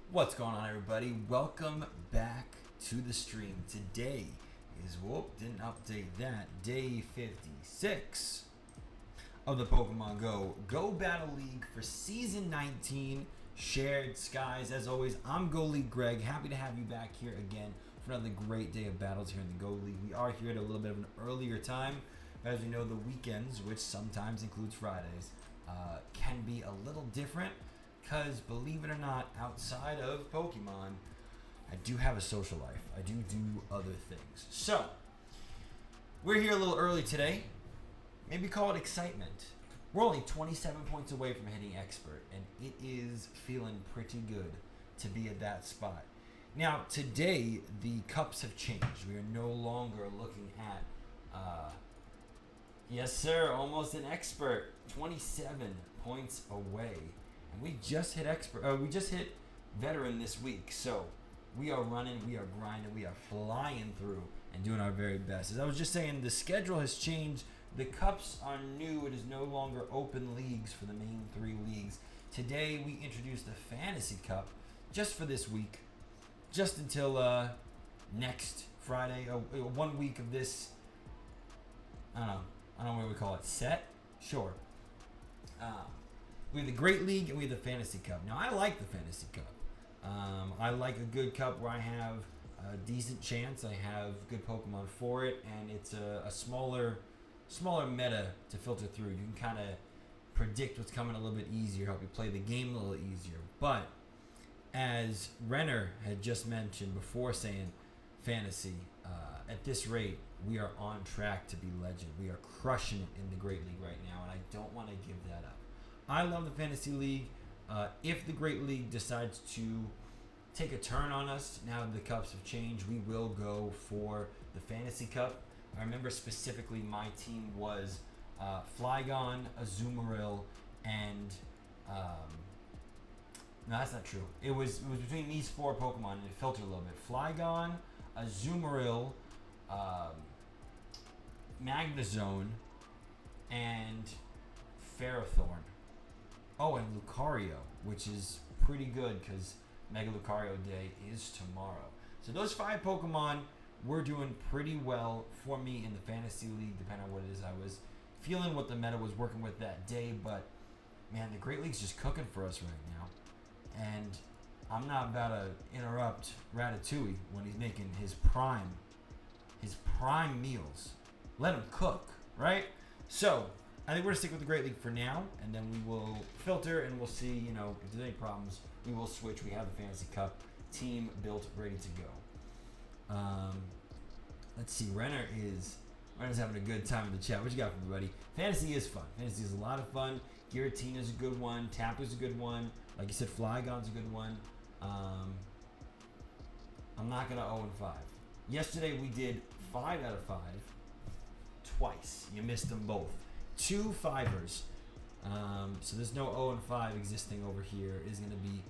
What's going on, everybody? Welcome back to the stream. Today is, didn't update that, day 56 of the Pokemon Go Battle League for Season 19, Shared Skies. As always, I'm GoLeagueGregg. Happy to have you back here again for another great day of battles here in the Go League. We are here at a little bit of an earlier time. As you know, the weekends, which sometimes includes Fridays, can be a little different. Because, believe it or not, outside of Pokemon, I do have a social life. I do other things. So, we're here a little early today. Maybe call it excitement. We're only 27 points away from hitting Expert, and it is feeling pretty good to be at that spot. Now, today, the cups have changed. We are no longer looking at, yes sir, almost an Expert. 27 points away. And we just hit expert. We just hit veteran this week, so we are running, we are grinding, we are flying through and doing our very best. As I was just saying, the schedule has changed. The cups are new. It is no longer open leagues for the main three leagues. Today we introduced the Fantasy Cup just for this week, just until next Friday. 1 week of this. I don't know what we call it. Set, sure. We have the Great League and we have the Fantasy Cup. Now, I like the Fantasy Cup. I like a good cup where I have a decent chance. I have good Pokemon for it, and it's a smaller meta to filter through. You can kind of predict what's coming a little bit easier, help you play the game a little easier. But as Renner had just mentioned before saying Fantasy, at this rate, we are on track to be legend. We are crushing it in the Great League right now, and I don't want to give that up. I love the Fantasy League. If the Great League decides to take a turn on us, now the cups have changed, we will go for the Fantasy Cup. I remember specifically my team was Flygon, Azumarill, and... no, that's not true. It was between these four Pokemon, and it filtered a little bit. Flygon, Azumarill, Magnezone, and Ferrothorn. Oh, and Lucario, which is pretty good because Mega Lucario Day is tomorrow. So those five Pokemon were doing pretty well for me in the Fantasy League, depending on what it is I was feeling, what the meta was working with that day. But, man, the Great League's just cooking for us right now. And I'm not about to interrupt Ratatouille when he's making his prime meals. Let him cook, right? So, I think we're going to stick with the Great League for now, and then we will filter, and we'll see, if there's any problems, we will switch. We have the Fantasy Cup team built, ready to go. Let's see. Renner's having a good time in the chat. What you got for me, buddy? Fantasy is fun. Fantasy is a lot of fun. Giratina's a good one. Tapu's a good one. Like you said, Flygon's a good one. I'm not going to 0-5. Yesterday, we did 5 out of 5 twice. You missed them both. 2 5ers. So there's no 0-5 existing over here. It is going to be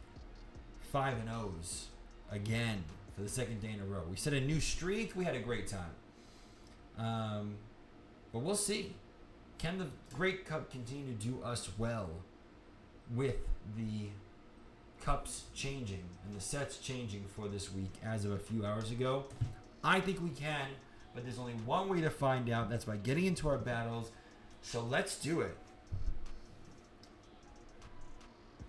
5 and 0s again for the second day in a row. We set a new streak. We had a great time. But we'll see. Can the Great Cup continue to do us well with the cups changing and the sets changing for this week as of a few hours ago? I think we can, but there's only one way to find out. That's by getting into our battles. So let's do it.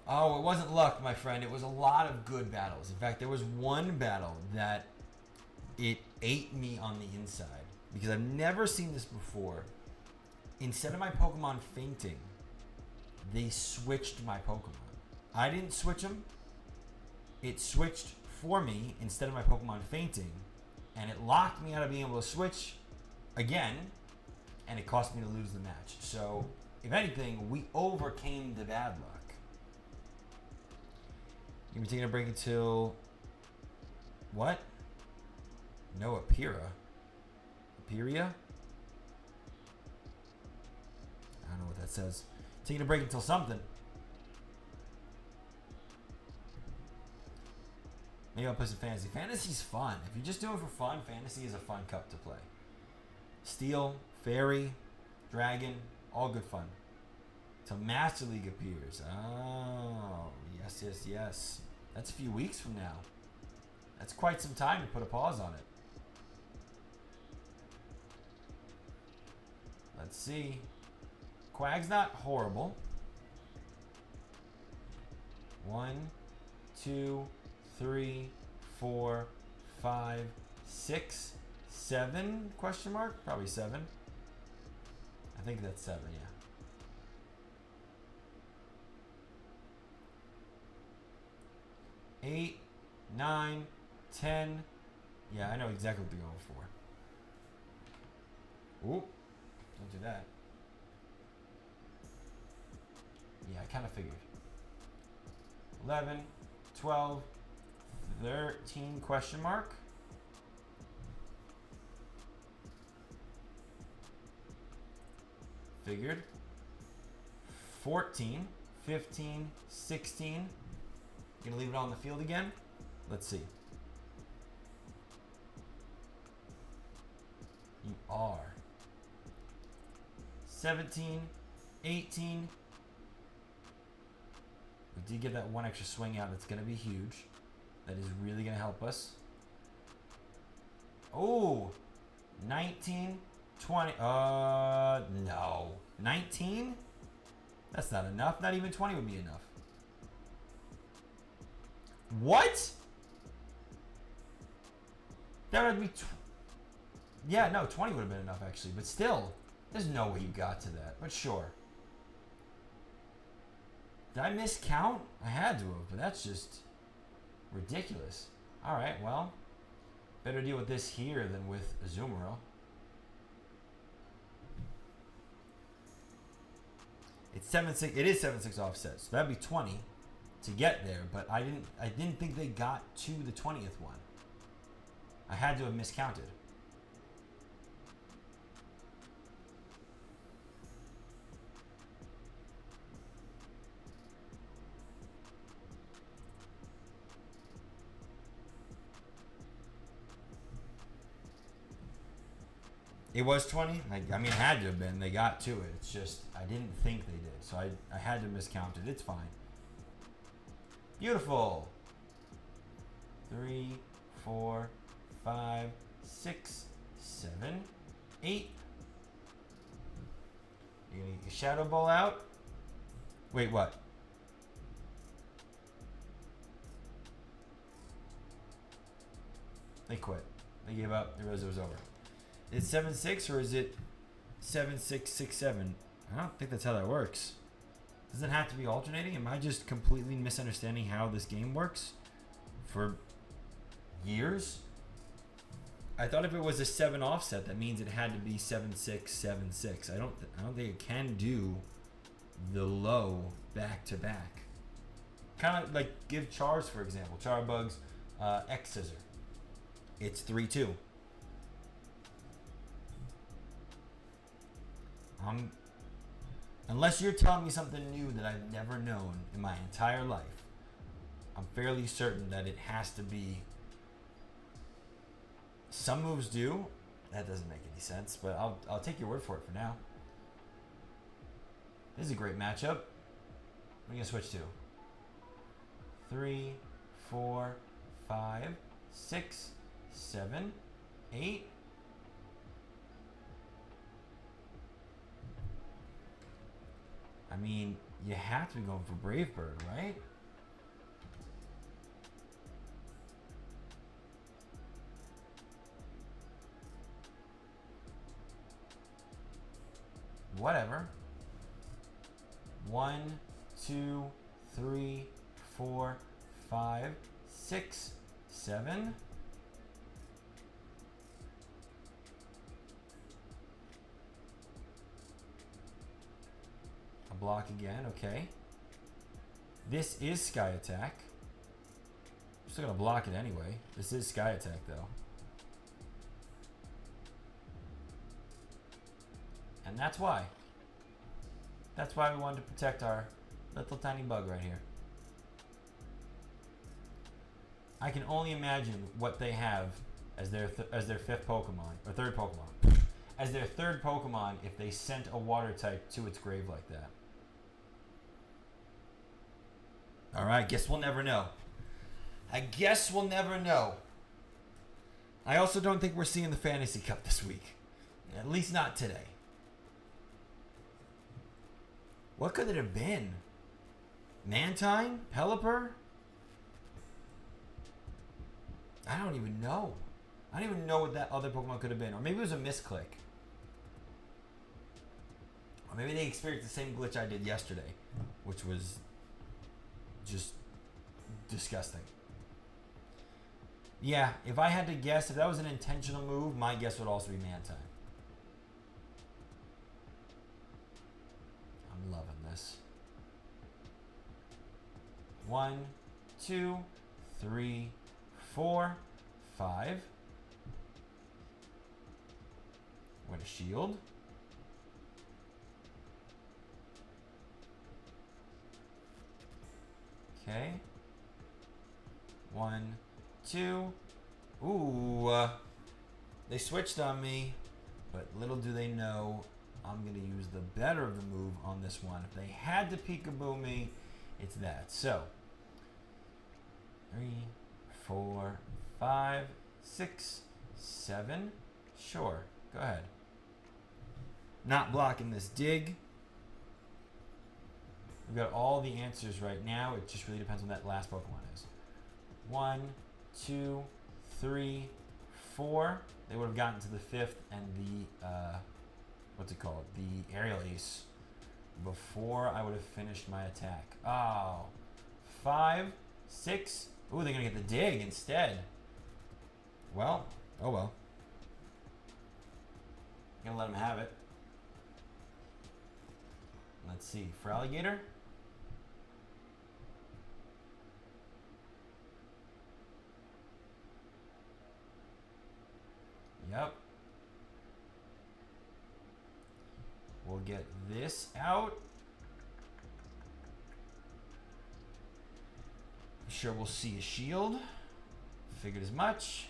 Oh, it wasn't luck, my friend. It was a lot of good battles. In fact, there was one battle that it ate me on the inside because I've never seen this before. Instead of my Pokemon fainting, they switched my Pokemon. I didn't switch them. It switched for me instead of my Pokemon fainting, and it locked me out of being able to switch again, and it cost me to lose the match. So, if anything, we overcame the bad luck. You're taking a break until... What? No, Apira. Apiria? I don't know what that says. Taking a break until something. Maybe I'll play some Fantasy. Fantasy's fun. If you're just doing it for fun, Fantasy is a fun cup to play. Steel, Fairy, Dragon, all good fun. Till Master League appears. Oh, yes. That's a few weeks from now. That's quite some time to put a pause on it. Let's see. Quag's not horrible. 1, 2, 3, 4, 5, 6, 7? Question mark? Probably 7. I think that's 7, yeah. 8, 9, 10. Yeah, I know exactly what they're going for. Ooh, don't do that. Yeah, I kind of figured. 11, 12, 13 question mark. Figured. 14, 15, 16. Gonna leave it on the field again? Let's see. You are. 17, 18. We did get that one extra swing out. That's going to be huge. That is really going to help us. Oh, 19, 20. No. 19? That's not enough. Not even 20 would be enough. What? That would be... Yeah, no, 20 would have been enough, actually. But still, there's no way you got to that. But sure. Did I miscount? I had to have, but that's just ridiculous. All right, well, better deal with this here than with Azumarill. It's 7-6. It is 7-6 offset, so that'd be 20 to get there. But I didn't think they got to the 20th one. I had to have miscounted. It was 20. I mean, it had to have been. They got to it. It's just I didn't think they did, so I had to miscount it. It's fine. Beautiful. 3, 4, 5, 6, 7, 8. You gonna get your Shadow Ball out? Wait, what? They quit. They gave up. They realized it was over. Is it 7-6 or is it 7-6-6-7? I don't think that's how that works. Does it have to be alternating? Am I just completely misunderstanding how this game works? For years? I thought if it was a 7 offset, that means it had to be 7-6-7-6. I don't think it can do the low back to back. Kind of like give Chars, for example. Charbug's X Scissor. It's 3-2. Unless you're telling me something new that I've never known in my entire life, I'm fairly certain that it has to be. Some moves do. That doesn't make any sense, but I'll take your word for it for now. This is a great matchup. What are you gonna switch to? 3, 4, 5, 6, 7, 8. I mean, you have to be going for Brave Bird, right? Whatever. 1, 2, 3, 4, 5, 6, 7. A block again, okay. This is Sky Attack. I'm still gonna block it anyway. This is Sky Attack though. And that's why. That's why we wanted to protect our little tiny bug right here. I can only imagine what they have as their fifth Pokemon, or third Pokemon. As their third Pokemon if they sent a water type to its grave like that. Alright, guess we'll never know. I guess we'll never know. I also don't think we're seeing the Fantasy Cup this week. At least not today. What could it have been? Mantine? Pelipper? I don't even know. I don't even know what that other Pokemon could have been. Or maybe it was a misclick. Or maybe they experienced the same glitch I did yesterday, which was just disgusting. Yeah, if I had to guess, if that was an intentional move, my guess would also be Mantine. I'm loving this. 1, 2, 3, 4, 5. What a shield. Okay. 1, 2. Ooh. They switched on me, but little do they know I'm going to use the better of the move on this one. If they had to peekaboo me, it's that. So, 3, 4, 5, 6, 7. Sure. Go ahead. Not blocking this dig. We've got all the answers right now. It just really depends on that last Pokemon is. 1, 2, 3, 4. They would have gotten to the 5th and the, what's it called? The Aerial Ace before I would have finished my attack. Oh. 5, 6. Ooh, they're going to get the dig instead. Well, oh well. Gonna let them have it. Let's see. For Alligator. Yep. We'll get this out. I'm sure we'll see a shield. Figured as much.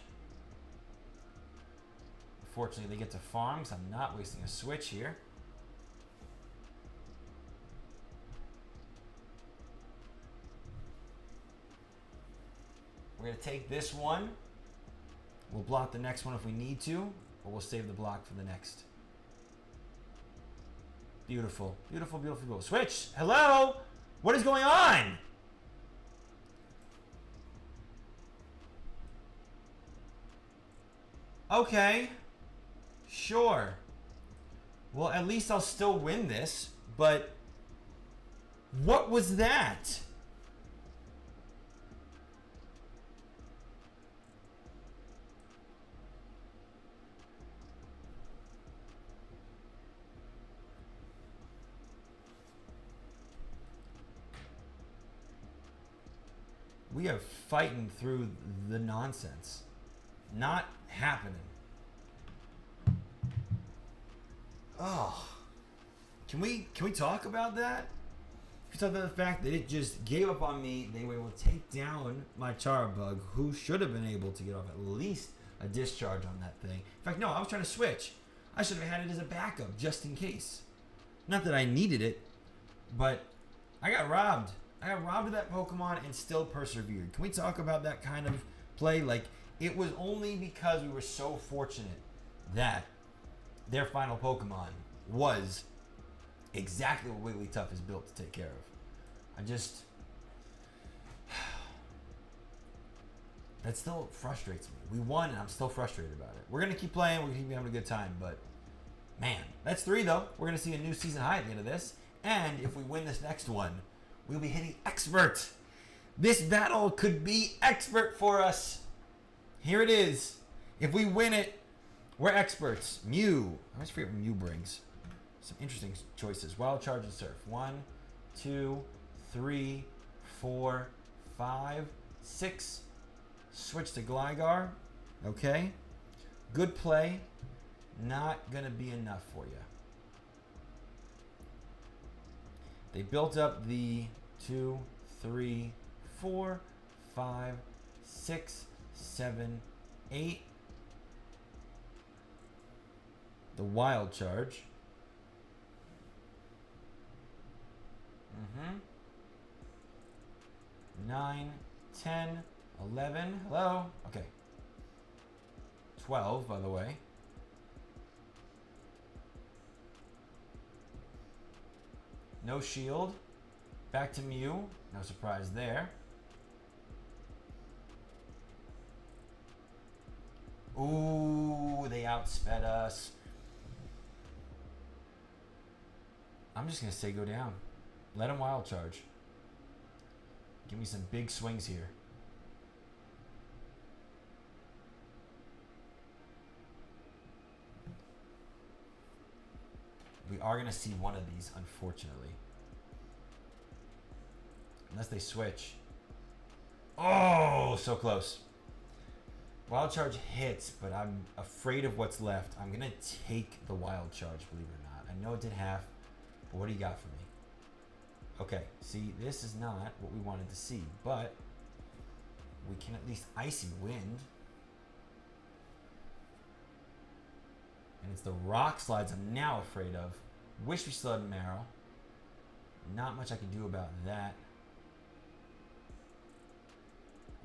Unfortunately, they get to farm, so I'm not wasting a switch here. We're going to take this one. We'll block the next one if we need to, or we'll save the block for the next. Beautiful. Beautiful, beautiful, beautiful. Switch! Hello? What is going on? Okay. Sure. Well, at least I'll still win this, but what was that? We are fighting through the nonsense. Not happening. Oh. Can we talk about that? Can we talk about the fact that it just gave up on me? They were able to take down my Charabug, who should have been able to get off at least a discharge on that thing. In fact, no, I was trying to switch. I should have had it as a backup, just in case. Not that I needed it, but I got robbed. I got robbed of that Pokemon and still persevered. Can we talk about that kind of play? Like, it was only because we were so fortunate that their final Pokemon was exactly what Wigglytuff is built to take care of. That still frustrates me. We won and I'm still frustrated about it. We're going to keep playing. We're going to keep having a good time. But, man, that's 3, though. We're going to see a new season high at the end of this. And if we win this next one, we'll be hitting Expert. This battle could be Expert for us. Here it is. If we win it, we're experts. Mew. I always forget what Mew brings. Some interesting choices. Wild Charge and Surf. 1, 2, 3, 4, 5, 6. Switch to Gligar. Okay. Good play. Not going to be enough for you. They built up the 2, 3, 4, 5, 6, 7, 8. The Wild Charge. 9, 10, 11. Hello? Okay. 12, by the way. No shield. Back to Mew. No surprise there. Ooh, they outsped us. I'm just going to say go down. Let him wild charge. Give me some big swings here. We are going to see one of these, unfortunately. Unless they switch. Oh, so close. Wild charge hits, but I'm afraid of what's left. I'm going to take the wild charge, believe it or not. I know it did half, but what do you got for me? Okay, see, this is not what we wanted to see, but we can at least Icy Wind. And it's the rock slides I'm now afraid of. Wish we still had Marrow. Not much I can do about that.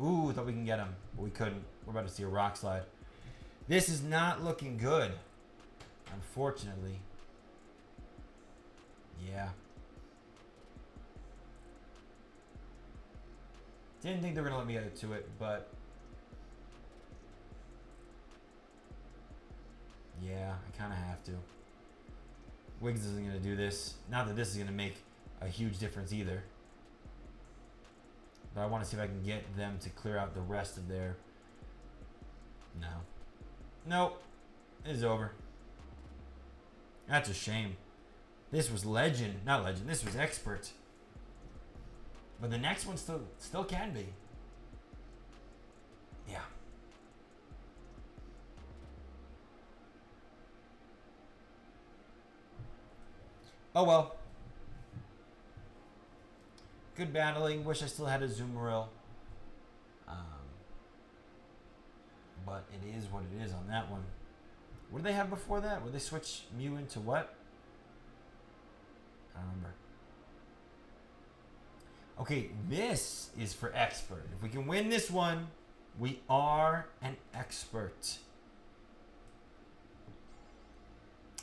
Ooh, thought we can get him, but we couldn't. We're about to see a rock slide. This is not looking good, unfortunately. Yeah. Didn't think they were going to let me get to it, but yeah, I kind of have to. Wiggs isn't going to do this. Not that this is going to make a huge difference either. But I want to see if I can get them to clear out the rest of their... No. Nope. It's over. That's a shame. This was legend. Not legend. This was expert. But the next one still can be. Yeah. Oh well. Good battling. Wish I still had a Azumarill. But it is what it is on that one. What did they have before that? Would they switch Mew into what? I don't remember. Okay, this is for expert. If we can win this one, we are an expert.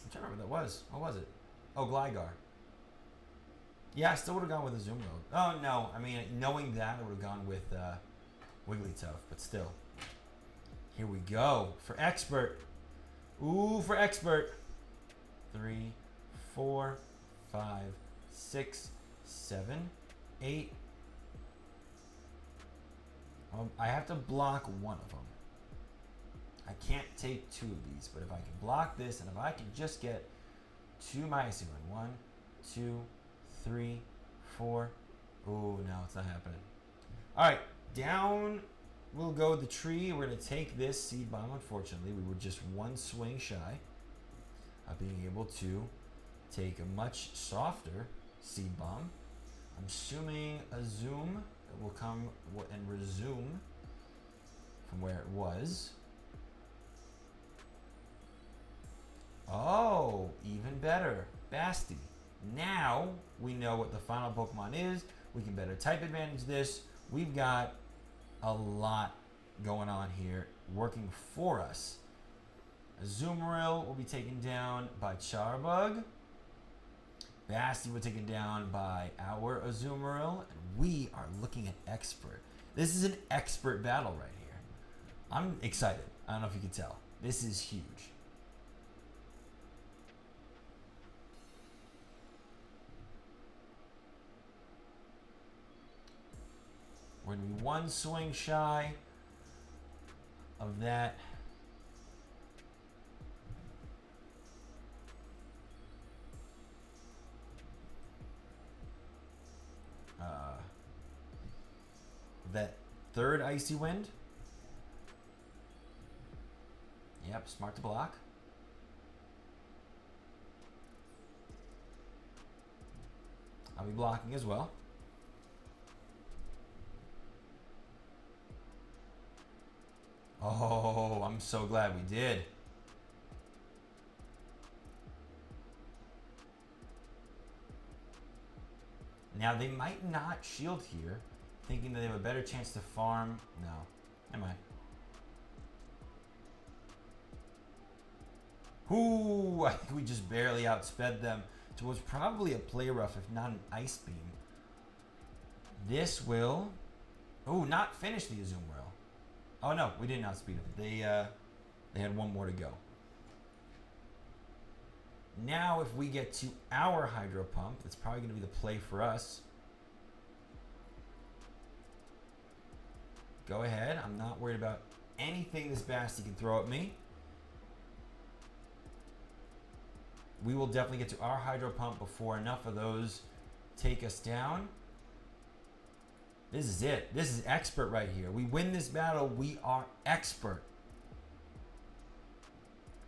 I'm trying to remember what that was. What was it? Oh, Gligar. Yeah, I still would have gone with Azumarill. Oh, no. I mean, knowing that, I would have gone with Wigglytuff, but still. Here we go. For expert. Ooh, for expert. 3, 4, 5, 6, 7, 8. I have to block one of them. I can't take 2 of these, but if I can block this, and if I can just get 2 my Icy Wind. 1, 2, 3, 4. Ooh, no, it's not happening. All right, down we'll go the tree. We're going to take this Seed Bomb. Unfortunately, we were just 1 swing shy of being able to take a much softer Seed Bomb. I'm assuming a Zoom will come and resume from where it was. Oh, even better. Basti. Now we know what the final Pokemon is. We can better type advantage this. We've got a lot going on here working for us. Azumarill will be taken down by Charbug. Basti will be taken down by our Azumarill. And we are looking at expert. This is an expert battle right here. I'm excited. I don't know if you can tell. This is huge. We're going to be 1 swing shy of that. That 3rd Icy Wind. Yep, smart to block. I'll be blocking as well. Oh, I'm so glad we did. Now, they might not shield here. thinking that they have a better chance to farm. No, never mind. Ooh, I think we just barely outsped them towards probably a play rough, if not an ice beam. This will, not finish the Azumarill. Oh no, we didn't outspeed them. They had one more to go. Now, if we get to our Hydro Pump, that's probably going to be the play for us. Go ahead. I'm not worried about anything this Basti can throw at me. We will definitely get to our Hydro Pump before enough of those take us down. This is it. This is expert right here. We win this battle. We are expert.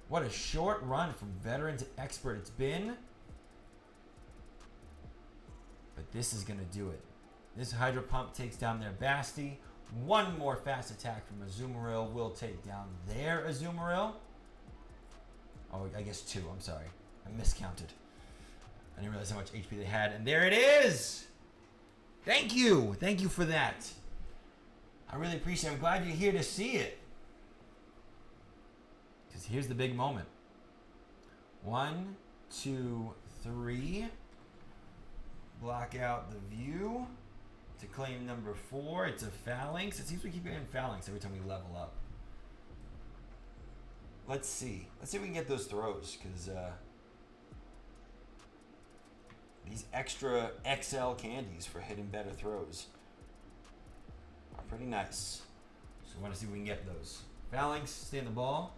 What a short run from veteran to expert it's been. But this is going to do it. This Hydro Pump takes down their Basti. One more fast attack from Azumarill will take down their Azumarill. Oh, I guess two. I'm sorry. I miscounted. I didn't realize how much HP they had. And there it is! Thank you! Thank you for that. I really appreciate it. I'm glad you're here to see it. Because here's the big moment. 1, 2, 3. Block out the view. To claim number 4, it's a Phalanx. It seems we keep getting Phalanx every time we level up. Let's see. Let's see if we can get those throws, because these extra XL candies for hitting better throws are pretty nice. So I want to see if we can get those. Phalanx, stay in the ball.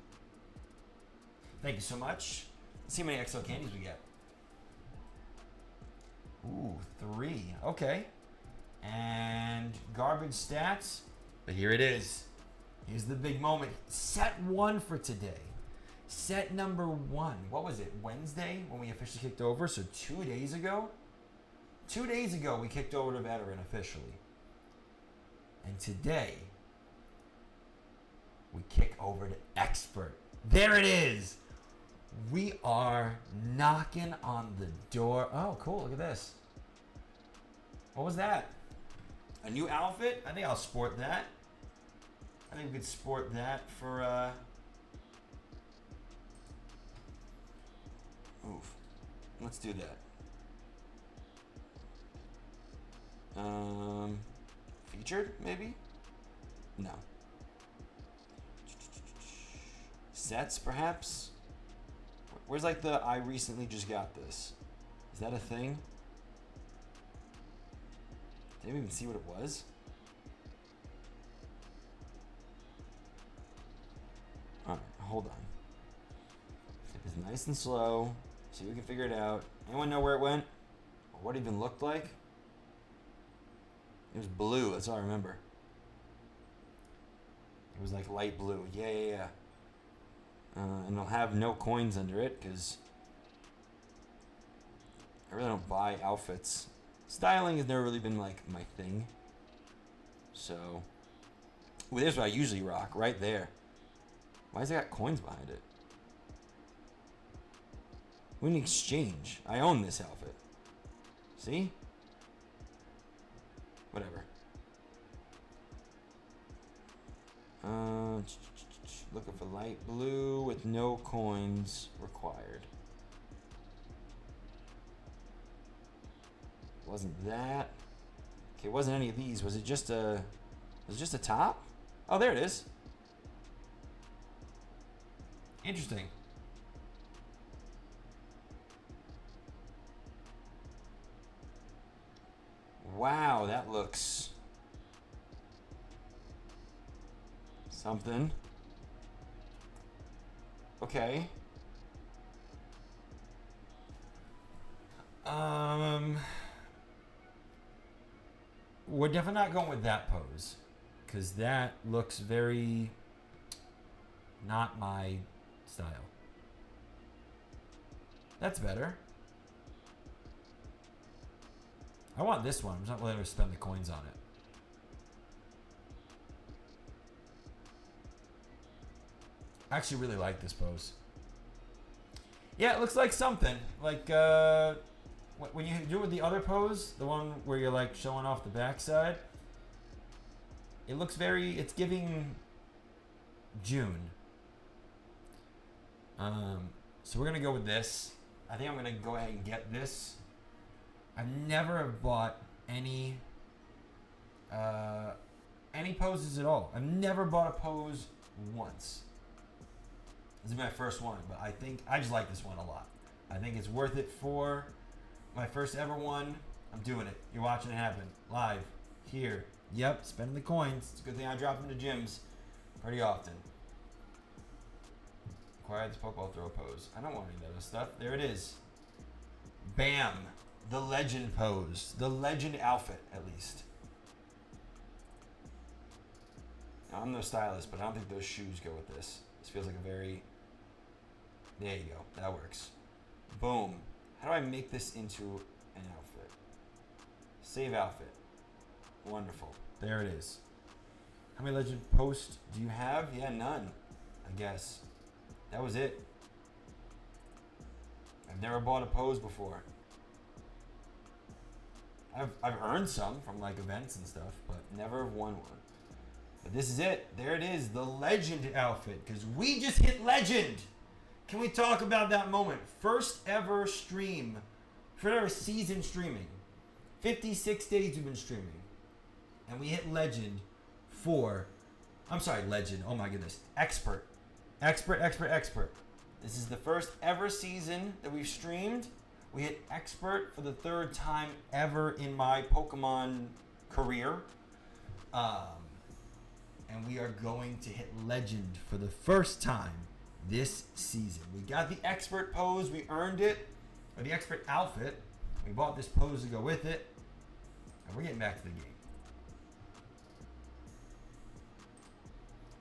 Thank you so much. Let's see how many XL candies we get. Ooh, 3. Okay. And garbage stats. But here it is. Here's the big moment. Set 1 for today. Set number 1. What was it? Wednesday when we officially kicked over? So 2 days ago? 2 days ago we kicked over to veteran officially. And today we kick over to expert. There it is. We are knocking on the door. Oh, cool. Look at this. What was that? A new outfit? I think I'll sport that. I think we could sport that for, oof. Let's do that. Featured, maybe? No. Sets, perhaps? Where's like the I recently just got this? Is that a thing? Didn't even see what it was. Alright, hold on. Take this nice and slow. See if we can figure it out. Anyone know where it went? Or what it even looked like? It was blue, that's all I remember. It was like light blue. Yeah. And I'll have no coins under it because I really don't buy outfits. Styling has never really been like my thing. So, there's what I usually rock, right there. Why has it got coins behind it? We need exchange. I own this outfit. See? Whatever. Looking for light blue with no coins required. Wasn't that? Okay, it wasn't any of these. Was it just a top? Oh, there it is. Interesting. Wow, that looks something. Okay. We're definitely not going with that pose because that looks very not my style. That's better. I want this one. I'm just not willing to spend the coins on it. I actually really like this pose. Yeah, it looks like something. Like when you do it with the other pose, the one where you're like showing off the backside, It looks very, it's giving June. So we're going to go with this. I think I'm going to go ahead and get this. I've never bought any poses at all. I've never bought a pose once. This is my first one, but I think I just like this one a lot. I think it's worth it for my first ever one. I'm doing it. You're watching it happen live here. Yep, spending the coins. It's a good thing I drop into gyms pretty often. Acquire this Pokeball throw pose. I don't want any of that other stuff. There it is. Bam. The legend pose. The legend outfit, at least. Now, I'm no stylist, but I don't think those shoes go with this. This feels like a very... There you go. That works. Boom. How do I make this into an outfit? Save outfit. Wonderful. There it is. How many legend posts do you have? Yeah, none. I guess. That was it. I've never bought a pose before. I've earned some from like events and stuff, but never won one. But this is it. There it is. The legend outfit. Because we just hit legend. Can we talk about that moment? First ever stream. First ever season streaming. 56 days we've been streaming. And we hit legend for... I'm sorry, legend. Oh my goodness. Expert. Expert. This is the first ever season that we've streamed. We hit expert for the third time ever in my Pokemon career. And we are going to hit legend for the first time this season. We got the expert pose. We earned it. Or the expert outfit. We bought this pose to go with it. And we're getting back to the game.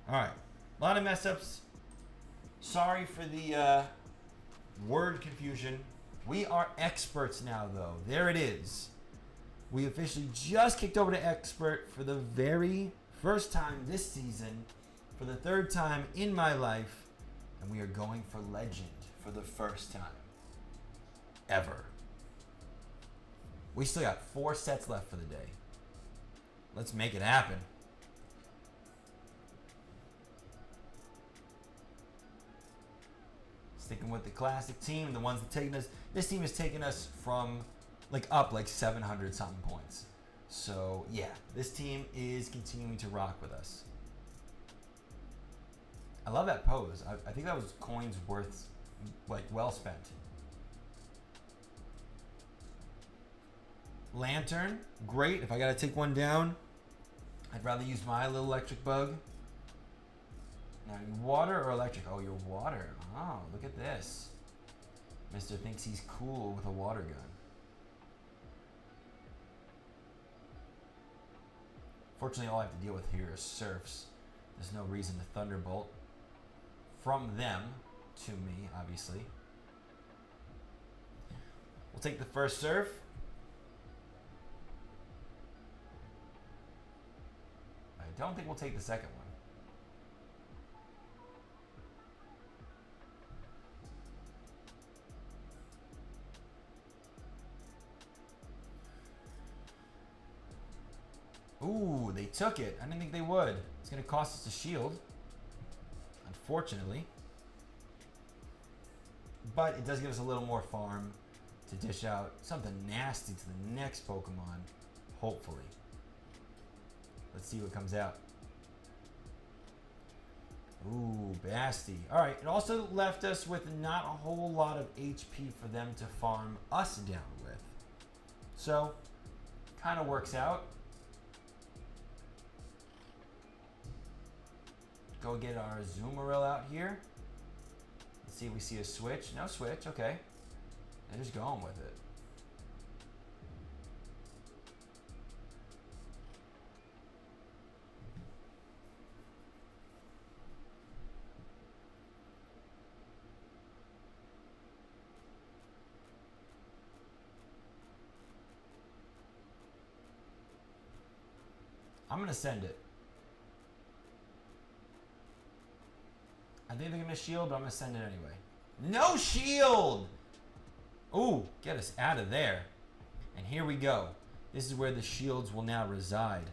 Alright. A lot of mess ups. Sorry for the word confusion. We are experts now, though. There it is. We officially just kicked over to expert for the very first time this season, for the third time in my life, and we are going for legend for the first time ever. We still got 4 sets left for the day. Let's make it happen. Sticking with the classic team, the ones that taking us. This team has taken us from up 700 something points. So yeah, this team is continuing to rock with us. I love that pose. I think that was coins worth well spent. Lantern, great. If I gotta take one down, I'd rather use my little electric bug. Now, water or electric? Oh, you're water. Oh, look at this. Mister thinks he's cool with a water gun. Fortunately, all I have to deal with here is surfs. There's no reason to thunderbolt from them to me, obviously. We'll take the first surf. I don't think we'll take the second one. Ooh, they took it. I didn't think they would. It's going to cost us a shield, unfortunately. But it does give us a little more farm to dish out something nasty to the next Pokemon, hopefully. Let's see what comes out. Ooh, Basti. Alright, it also left us with not a whole lot of HP for them to farm us down with. So, kind of works out. Go get our Zoomeril out here. Let's see if we see a switch. No switch, okay. They're just going with it. I'm gonna send it. I think they're gonna shield, but I'm gonna send it anyway. No shield! Ooh, get us out of there. And here we go. This is where the shields will now reside.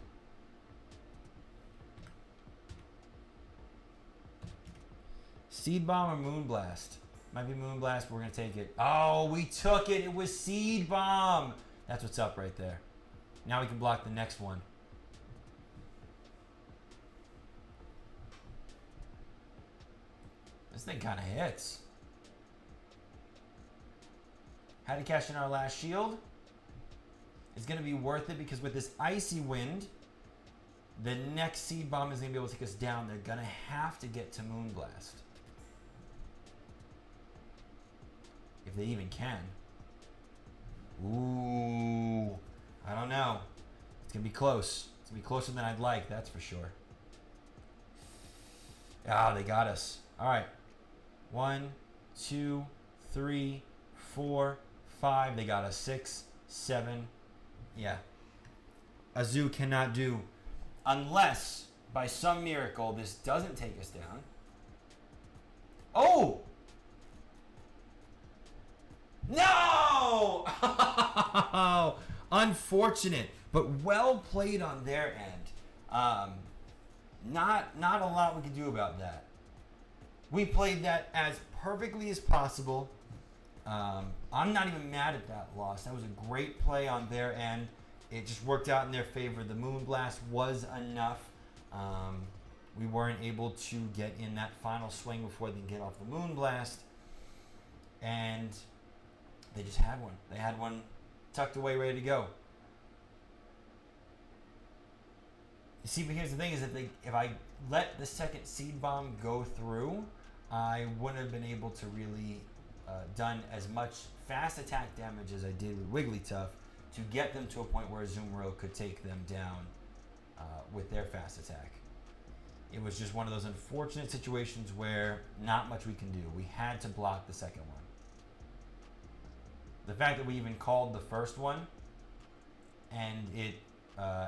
Seed Bomb or Moonblast? Might be Moonblast, but we're going to take it. Oh, we took it. It was Seed Bomb. That's what's up right there. Now we can block the next one. This thing kind of hits. Had to cash in our last shield. It's going to be worth it because with this Icy Wind, the next Seed Bomb is going to be able to take us down. They're going to have to get to Moonblast. If they even can. Ooh. I don't know. It's going to be close. It's going to be closer than I'd like, that's for sure. Ah, they got us. All right. 1, 2, 3, 4, 5. They got us. 6, 7. Yeah. A zoo cannot do. Unless, by some miracle, this doesn't take us down. Oh! No! Unfortunate, but well played on their end. Not a lot we can do about that. We played that as perfectly as possible. I'm not even mad at that loss. That was a great play on their end. It just worked out in their favor. The Moonblast was enough. We weren't able to get in that final swing before they get off the Moonblast. And they just had one. They had one tucked away, ready to go. You see, but here's the thing: is if I let the second Seed Bomb go through, I wouldn't have been able to really done as much fast attack damage as I did with Wigglytuff to get them to a point where Azumarill could take them down with their fast attack. It was just one of those unfortunate situations where not much we can do. We had to block the second one. The fact that we even called the first one and it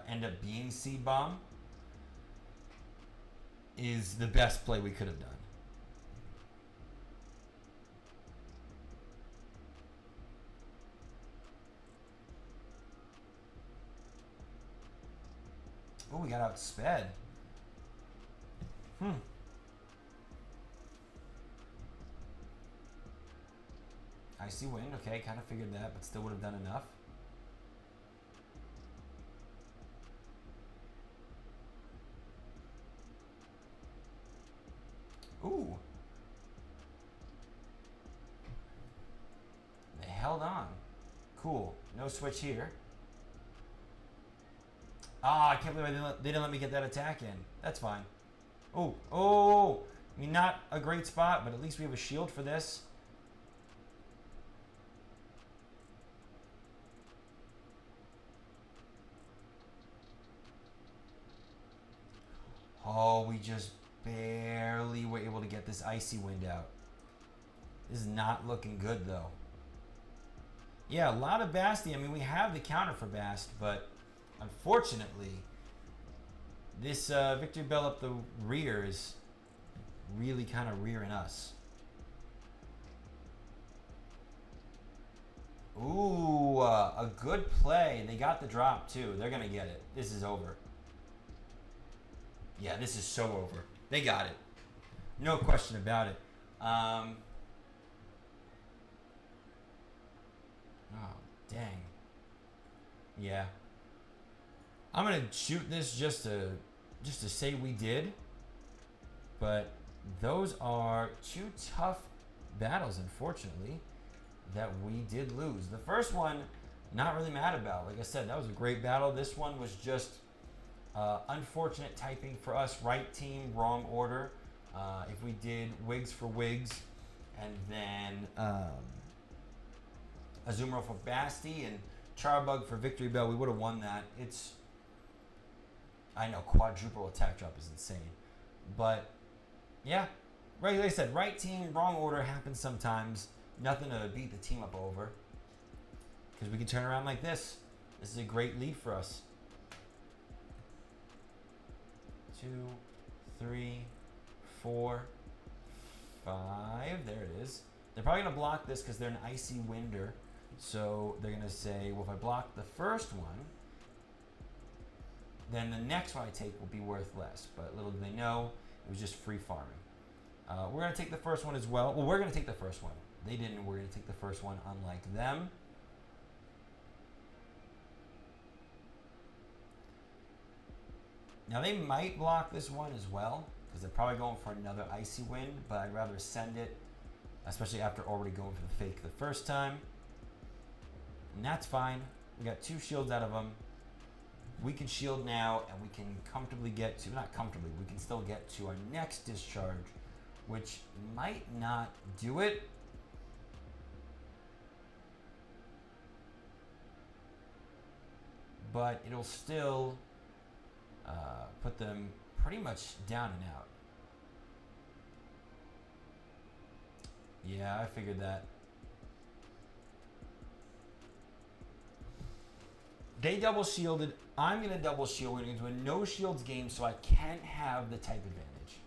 ended up being Seed Bomb is the best play we could have done. Oh, we got outsped. Icy Wind, okay, kind of figured that, but still would have done enough. Ooh. They held on. Cool. No switch here. Ah, I can't believe they didn't let me get that attack in. That's fine. Oh. I mean, not a great spot, but at least we have a shield for this. Oh, we just barely were able to get this Icy Wind out. This is not looking good, though. Yeah, a lot of Basti. I mean, we have the counter for Bast, but unfortunately, this Victory Bell up the rear is really kind of rearing us. Ooh, a good play. They got the drop, too. They're going to get it. This is over. Yeah, this is so over. They got it. No question about it. Oh, dang. Yeah. I'm going to shoot this just to say we did. But those are two tough battles, unfortunately, that we did lose. The first one, not really mad about. Like I said, that was a great battle. This one was just unfortunate typing for us. Right team, wrong order. If we did Wigs for Wigs and then Azumarill for Basti and Charbug for Victory Bell, we would have won that. I know, quadruple attack drop is insane. But, yeah, like I said, right team, wrong order happens sometimes. Nothing to beat the team up over. Because we can turn around like this. This is a great lead for us. 2, 3, 4, 5. There it is. They're probably going to block this because they're an Icy Winder. So they're going to say, well, if I block the first one, then the next one I take will be worth less. But little do they know, it was just free farming. We're going to take the first one as well. Well, we're going to take the first one. They didn't. We're going to take the first one, unlike them. Now, they might block this one as well, because they're probably going for another Icy Wind, but I'd rather send it, especially after already going for the fake the first time. And that's fine. We got 2 shields out of them. We can shield now, and we can comfortably get to, not comfortably, we can still get to our next discharge, which might not do it. But it'll still put them pretty much down and out. Yeah, I figured that. They double shielded. I'm going to double shield. We're going to do a no shields game so I can't have the type advantage.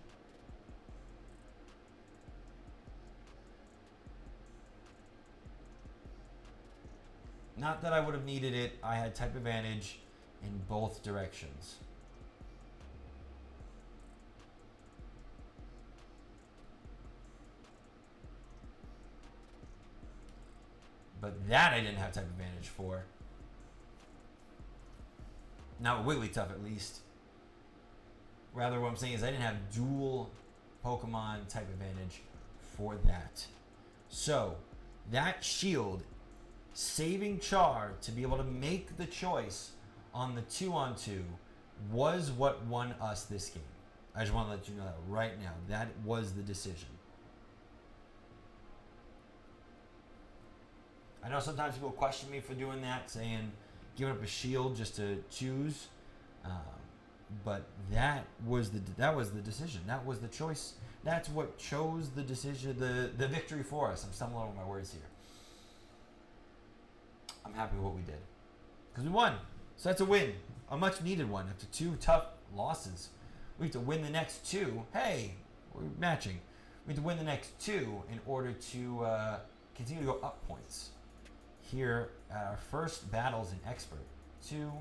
Not that I would have needed it. I had type advantage in both directions. But that I didn't have type advantage for. Not Wigglytuff, at least. Rather, what I'm saying is I didn't have dual Pokemon type advantage for that. So, that shield, saving Char to be able to make the choice on the 2-on-2, was what won us this game. I just want to let you know that right now. That was the decision. I know sometimes people question me for doing that, saying giving up a shield just to choose, but that was the decision. That was the choice. That's what chose the decision, the victory for us. I'm stumbling over my words here. I'm happy with what we did because we won. So that's a win, a much needed one after 2 tough losses. We have to win the next 2. Hey, we're matching. We have to win the next 2 in order to continue to go up points. Here at our first battles in Expert. 2,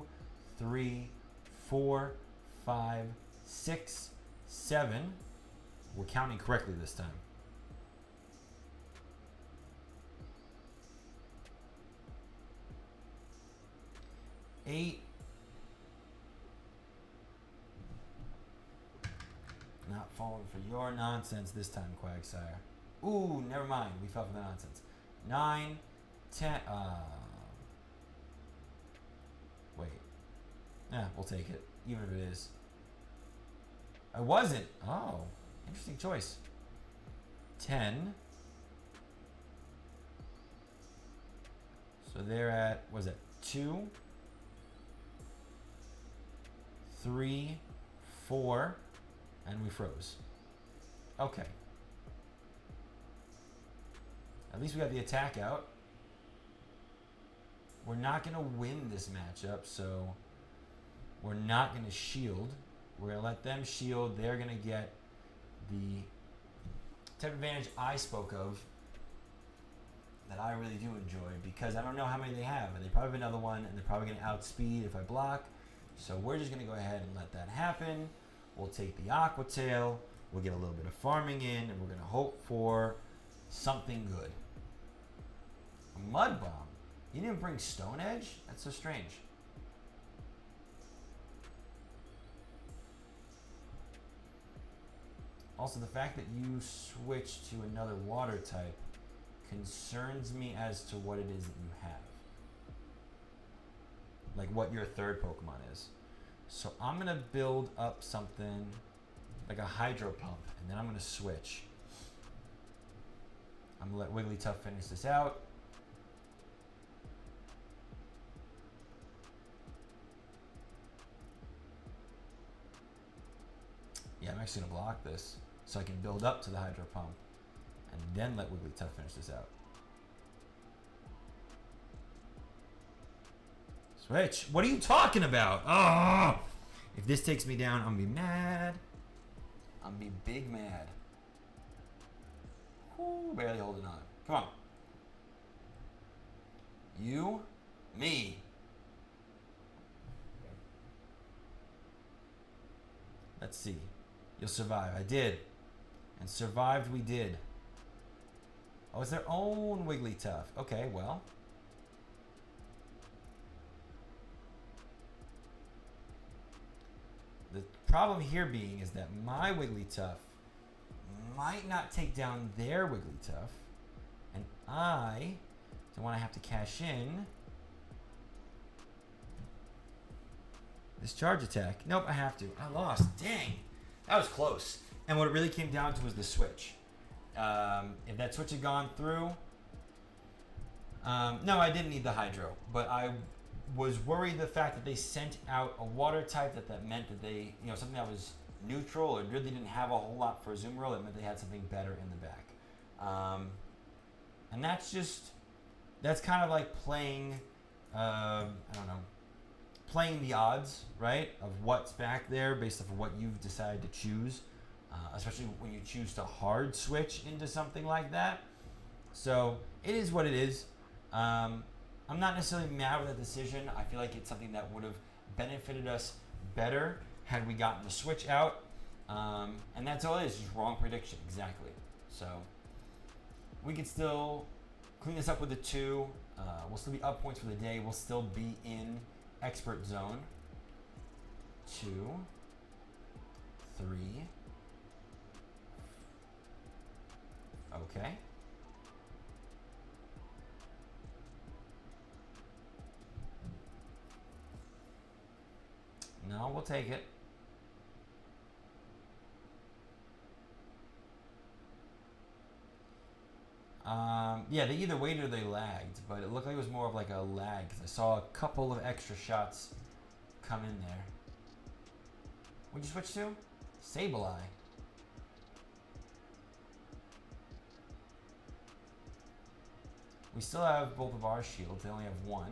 3, 4, 5, 6, 7. We're counting correctly this time. 8. Not falling for your nonsense this time, Quagsire. Ooh, never mind. We fell for the nonsense. 9, 10. Wait. Yeah, we'll take it, even if it is. I wasn't. Oh, interesting choice. 10. So they're at, what is it? 2, 3, 4, and we froze. Okay. At least we got the attack out. We're not going to win this matchup, so we're not going to shield. We're going to let them shield. They're going to get the type advantage I spoke of that I really do enjoy because I don't know how many they have. They probably have another one, and they're probably going to outspeed if I block. So we're just going to go ahead and let that happen. We'll take the Aqua Tail. We'll get a little bit of farming in, and we're going to hope for something good. A Mud Bomb. You didn't bring Stone Edge? That's so strange. Also, the fact that you switched to another water type concerns me as to what it is that you have. Like what your third Pokemon is. So I'm going to build up something like a Hydro Pump, and then I'm going to switch. I'm going to let Wigglytuff finish this out. Yeah, I'm actually going to block this so I can build up to the Hydro Pump and then let Wigglytuff finish this out. Switch. What are you talking about? Oh! If this takes me down, I'm going to be mad. I'm going to be big mad. Whew, barely holding on. Come on. You, me. Let's see. You'll survive. I did. And survived we did. Oh, it's their own Wigglytuff. Okay, well. The problem here being is that my Wigglytuff might not take down their Wigglytuff. And I don't want to have to cash in this charge attack. Nope, I have to. I lost. Dang. That was close. And what it really came down to was the switch. If that switch had gone through... no, I didn't need the Hydro. But I was worried the fact that they sent out a water type that meant that they... You know, something that was neutral or really didn't have a whole lot for a Zoom roll. It meant they had something better in the back. And that's just... That's kind of like playing... I don't know. Playing the odds, right, of what's back there based off of what you've decided to choose, especially when you choose to hard switch into something like that. So it is what it is. I'm not necessarily mad with that decision. I feel like it's something that would have benefited us better had we gotten the switch out. And that's all it is, just wrong prediction, exactly. So we could still clean this up with a 2. We'll still be up points for the day. We'll still be in expert zone. 2, 3. Okay. No, we'll take it. Yeah, they either waited or they lagged, but it looked like it was more of like a lag because I saw a couple of extra shots come in there. What'd you switch to? Sableye. We still have both of our shields. They only have 1.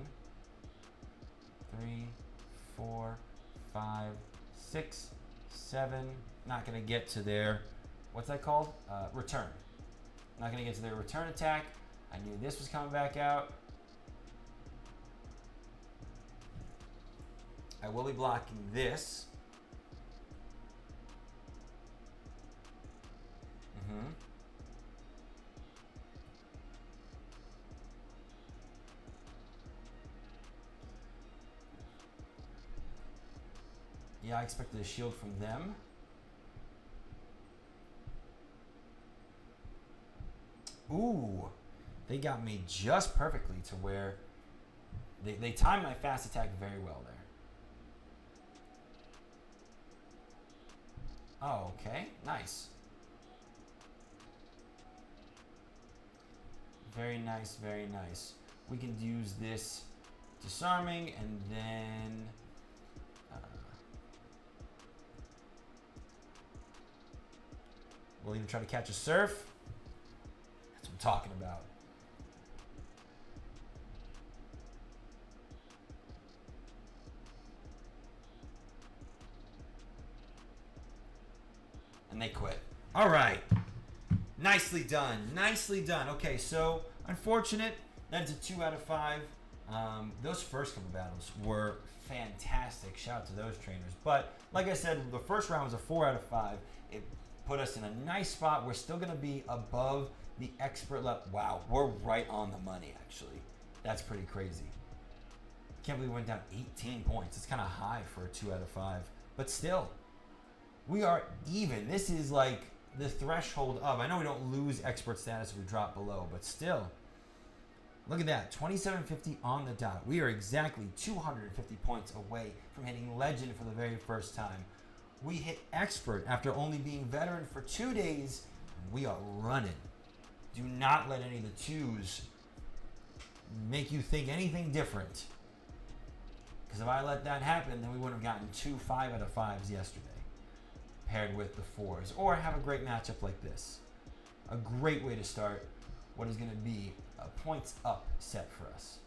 3, 4, 5, 6, 7. Not going to get to their, what's that called? Return. Not going to get to their return attack. I knew this was coming back out. I will be blocking this. Yeah, I expected a shield from them. Ooh, they got me just perfectly to where they timed my fast attack very well there. Oh, okay, nice. Very nice, very nice. We can use this disarming and then we'll even try to catch a surf. That's what I'm talking about. And they quit. All right. Nicely done. Nicely done. Okay, so unfortunate. That's a 2 out of 5. Those first couple battles were fantastic. Shout out to those trainers. But like I said, the first round was a 4 out of 5. It put us in a nice spot. We're still going to be above the expert level. Wow, we're right on the money, actually. That's pretty crazy. Can't believe we went down 18 points. It's kind of high for a 2 out of 5. But still, we are even. This is like the threshold of, I know we don't lose expert status if we drop below, but still, look at that, 2750 on the dot. We are exactly 250 points away from hitting legend for the very first time. We hit expert after only being veteran for 2 days. We are running. Do not let any of the 2s make you think anything different. Because if I let that happen, then we would have gotten 2 5 out of 5s yesterday, paired with the 4s, or have a great matchup like this. A great way to start what is going to be a points up set for us.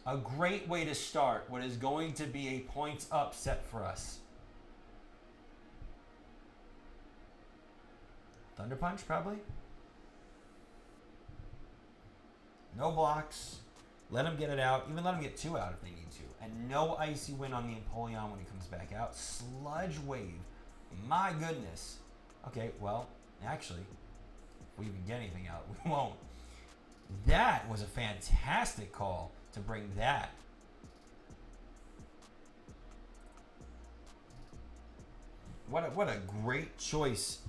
A great way to start what is going to be a points up set for us. Thunder Punch, probably. No blocks. Let him get it out. Even let him get 2 out if they need to. And no Icy Wind on the Empoleon when he comes back out. Sludge Wave. My goodness. Okay, well, Actually, if we even get anything out, we won't. That was a fantastic call to bring that. What a great choice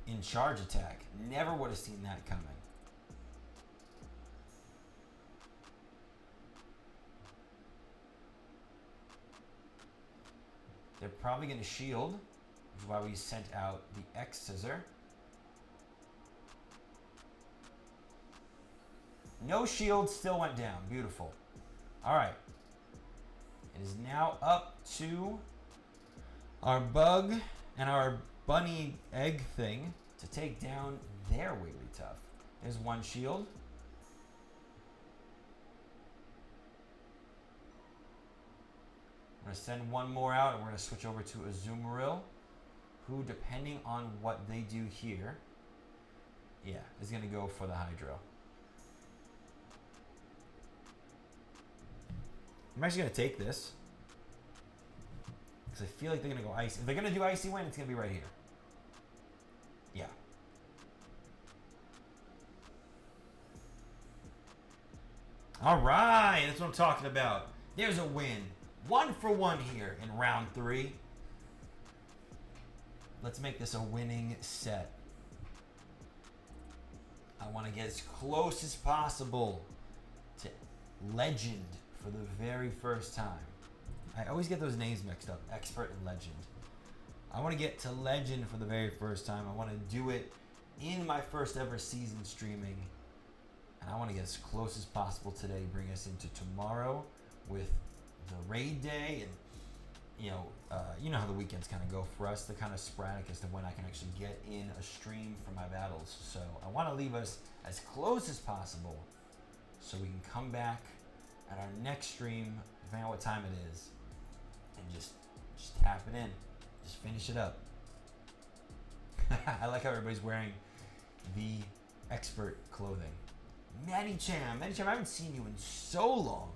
in charge attack. Never would have seen that coming. They're probably going to shield, which is why we sent out the X scissor. No shield, still went down. Beautiful. All right. It is now up to our bug and our bunny egg thing to take down their Wigglytuff. There's one shield. I'm going to send one more out, and we're going to switch over to Azumarill, who, depending on what they do here, yeah, is going to go for the Hydro. I'm actually going to take this, because I feel like they're going to go Icy. If they're going to do Icy Wind, it's going to be right here. Yeah. All right, that's what I'm talking about. There's a win. 1 for 1 here in round 3. Let's make this a winning set. I want to get as close as possible to Legend for the very first time. I always get those names mixed up, Expert and Legend. I want to get to Legend for the very first time. I want to do it in my first ever season streaming. And I want to get as close as possible today, bring us into tomorrow with the raid day, and you know how the weekends kind of go for us. They're kind of sporadic as to when I can actually get in a stream for my battles. So I want to leave us as close as possible so we can come back at our next stream, depending on what time it is, and just tap it in, just finish it up. I like how everybody's wearing the expert clothing. Medicham, I haven't seen you in so long.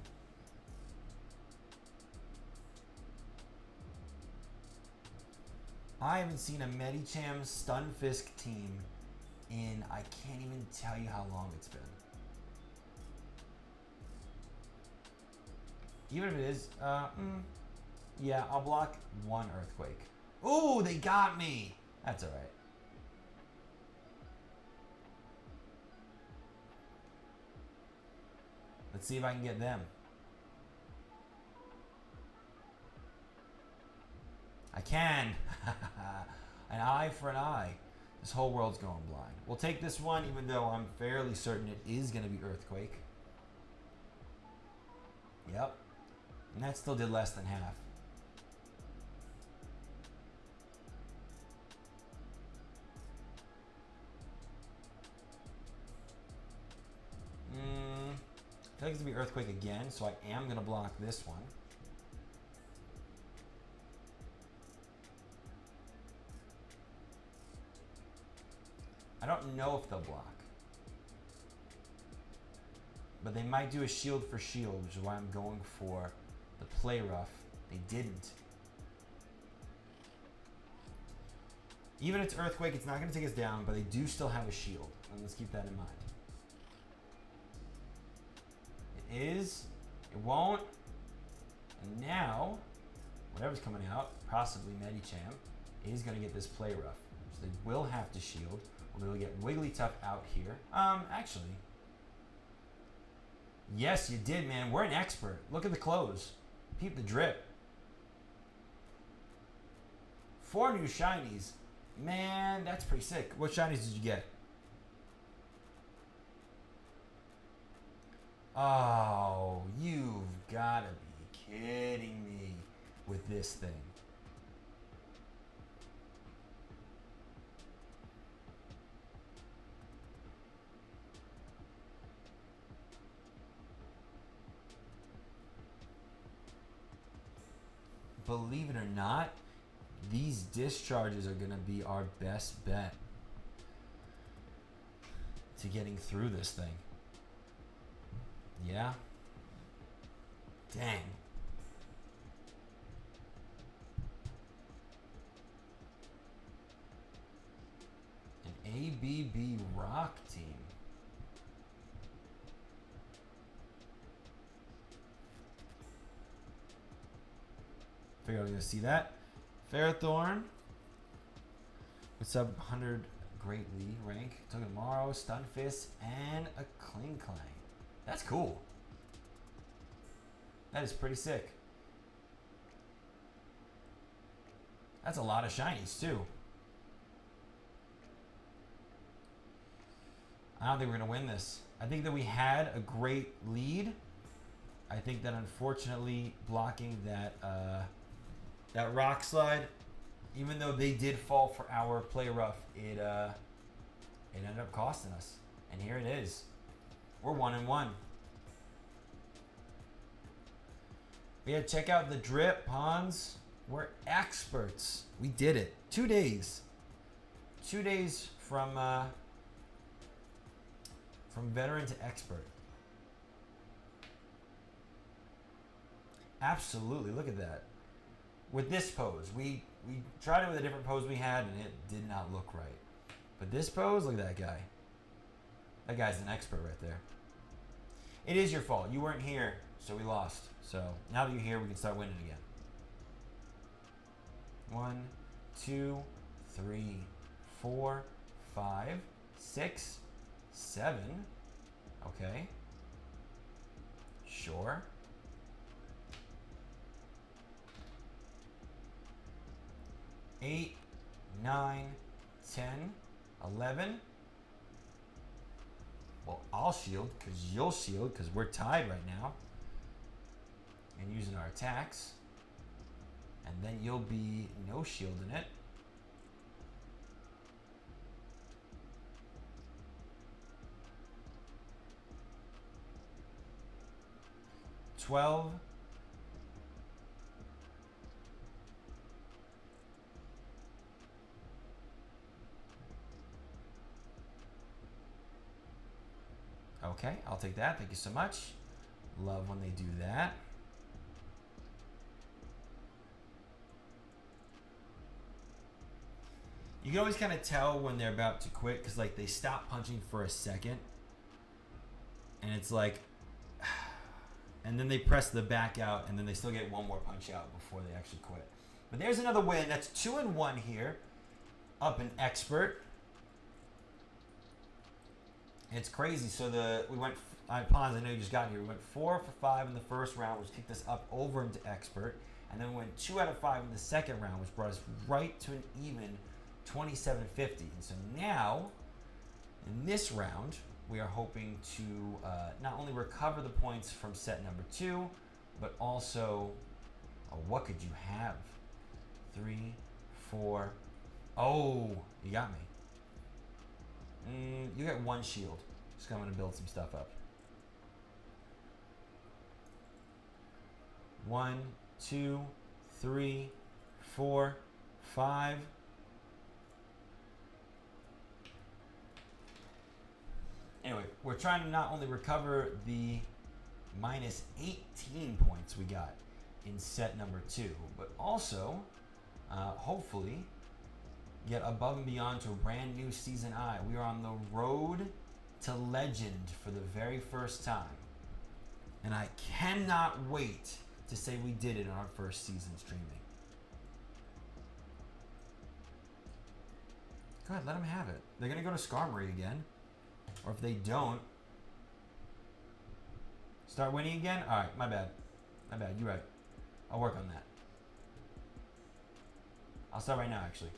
I haven't seen a Medicham Stunfisk team in, I can't even tell you how long it's been. Even if it is, yeah, I'll block 1 Earthquake. Ooh, they got me. That's all right. Let's see if I can get them. I can. An eye for an eye. This whole world's going blind. We'll take this one, even though I'm fairly certain it is going to be Earthquake. Yep. And that still did less than half. I feel like it's going to be Earthquake again, so I am going to block this one. I don't know if they'll block. But they might do a shield for shield, which is why I'm going for the play rough. They didn't. Even if it's Earthquake, it's not going to take us down, but they do still have a shield. And let's keep that in mind. It is. It won't. And now, whatever's coming out, possibly Medicham, is going to get this play rough. So they will have to shield. We'll get Wigglytuff out here. Actually. Yes, you did, man. We're an expert. Look at the clothes. Peep the drip. 4 new shinies. Man, that's pretty sick. What shinies did you get? Oh, you've got to be kidding me with this thing. Believe it or not, these discharges are going to be our best bet to getting through this thing. Yeah. Dang. An GBB Rock Team. Figured I was going to see that. Ferrothorn. What's up? 100 Great League rank. Tomorrow, Stunfisk, and a Kling Clang. That's cool. That is pretty sick. That's a lot of shinies, too. I don't think we're going to win this. I think that we had a great lead. I think that unfortunately blocking that that rock slide, even though they did fall for our play rough, it ended up costing us. And here it is. We're 1-1. Yeah, check out the drip, Hans. We're experts. We did it. 2 days. 2 days from veteran to expert. Absolutely. Look at that. With this pose, we tried it with a different pose we had, and it did not look right. But this pose, look at that guy. That guy's an expert right there. It is your fault. You weren't here, so we lost. So now that you're here, we can start winning again. 1, 2, 3, 4, 5, 6, 7. Okay. Sure. 8, 9, 10, 11. Well, I'll shield because you'll shield because we're tied right now. And using our attacks. And then you'll be no shielding it. $12. Okay, I'll take that. Thank you so much. Love when they do that. You can always kind of tell when they're about to quit because, like, they stop punching for a second. And it's like... And then they press the back out, and then they still get one more punch out before they actually quit. But there's another win. That's 2-1 here. Up in expert. It's crazy. So we went... Pons, I know you just got here. We went 4 for 5 in the first round, which kicked us up over into expert. And then we went 2 out of 5 in the second round, which brought us right to an even 27.50. And so now, in this round, we are hoping to not only recover the points from set number 2, but also, what could you have? 3, 4. Oh, you got me. You get 1 shield. Just going to build some stuff up. 1, 2, 3, 4, 5. Anyway, we're trying to not only recover the minus 18 points we got in set number 2, but also, hopefully, get above and beyond to a brand new Season I. We are on the road to legend for the very first time. And I cannot wait to say we did it in our first season streaming. Go ahead, let them have it. They're going to go to Skarmory again. Or if they don't, start winning again? Alright, my bad. My bad, you're right. I'll work on that. I'll start right now, actually.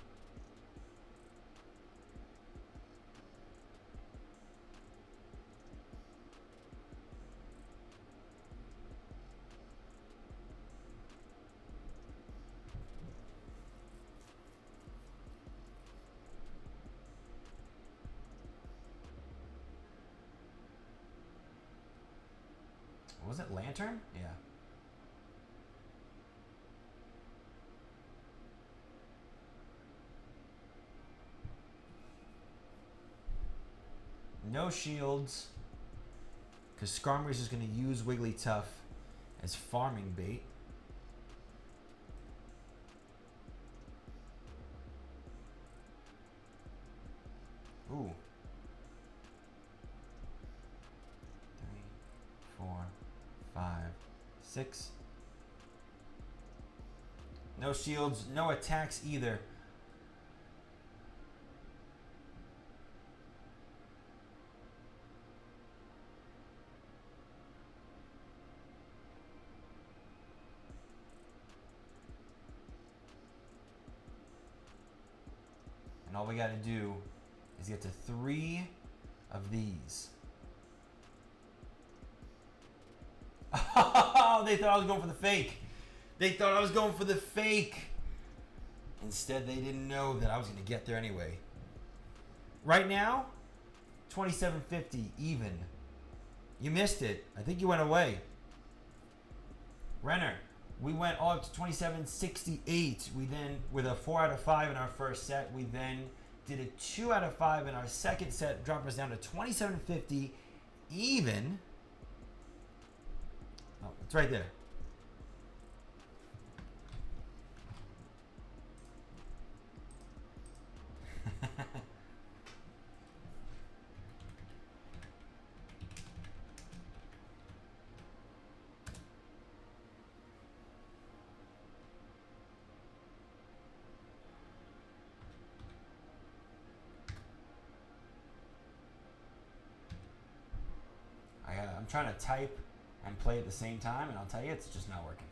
Was it Lantern? Yeah. No shields. Because Skarmory's is going to use Wigglytuff as farming bait. Ooh. 3, 4, 5, 6. No shields, no attacks either. And all we got to do is get to 3 of these. Oh, they thought I was going for the fake. They thought I was going for the fake. Instead, they didn't know that I was going to get there anyway. Right now, 2750 even. You missed it. I think you went away. Renner, we went all up to 2768. We then, with a 4 out of 5 in our first set, we then did a 2 out of 5 in our second set, dropped us down to 2750 even. Oh, it's right there. I'm trying to type and play at the same time, and I'll tell you, it's just not working.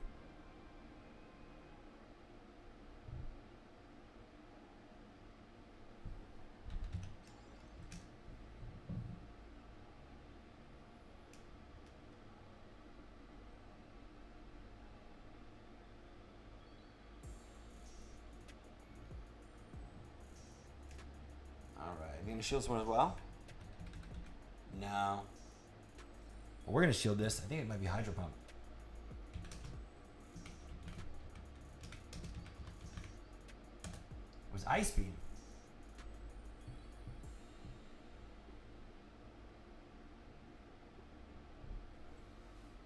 All right, are you going to shield this one as well? No. Well, we're going to shield this. I think it might be Hydro Pump. It was Ice Beam.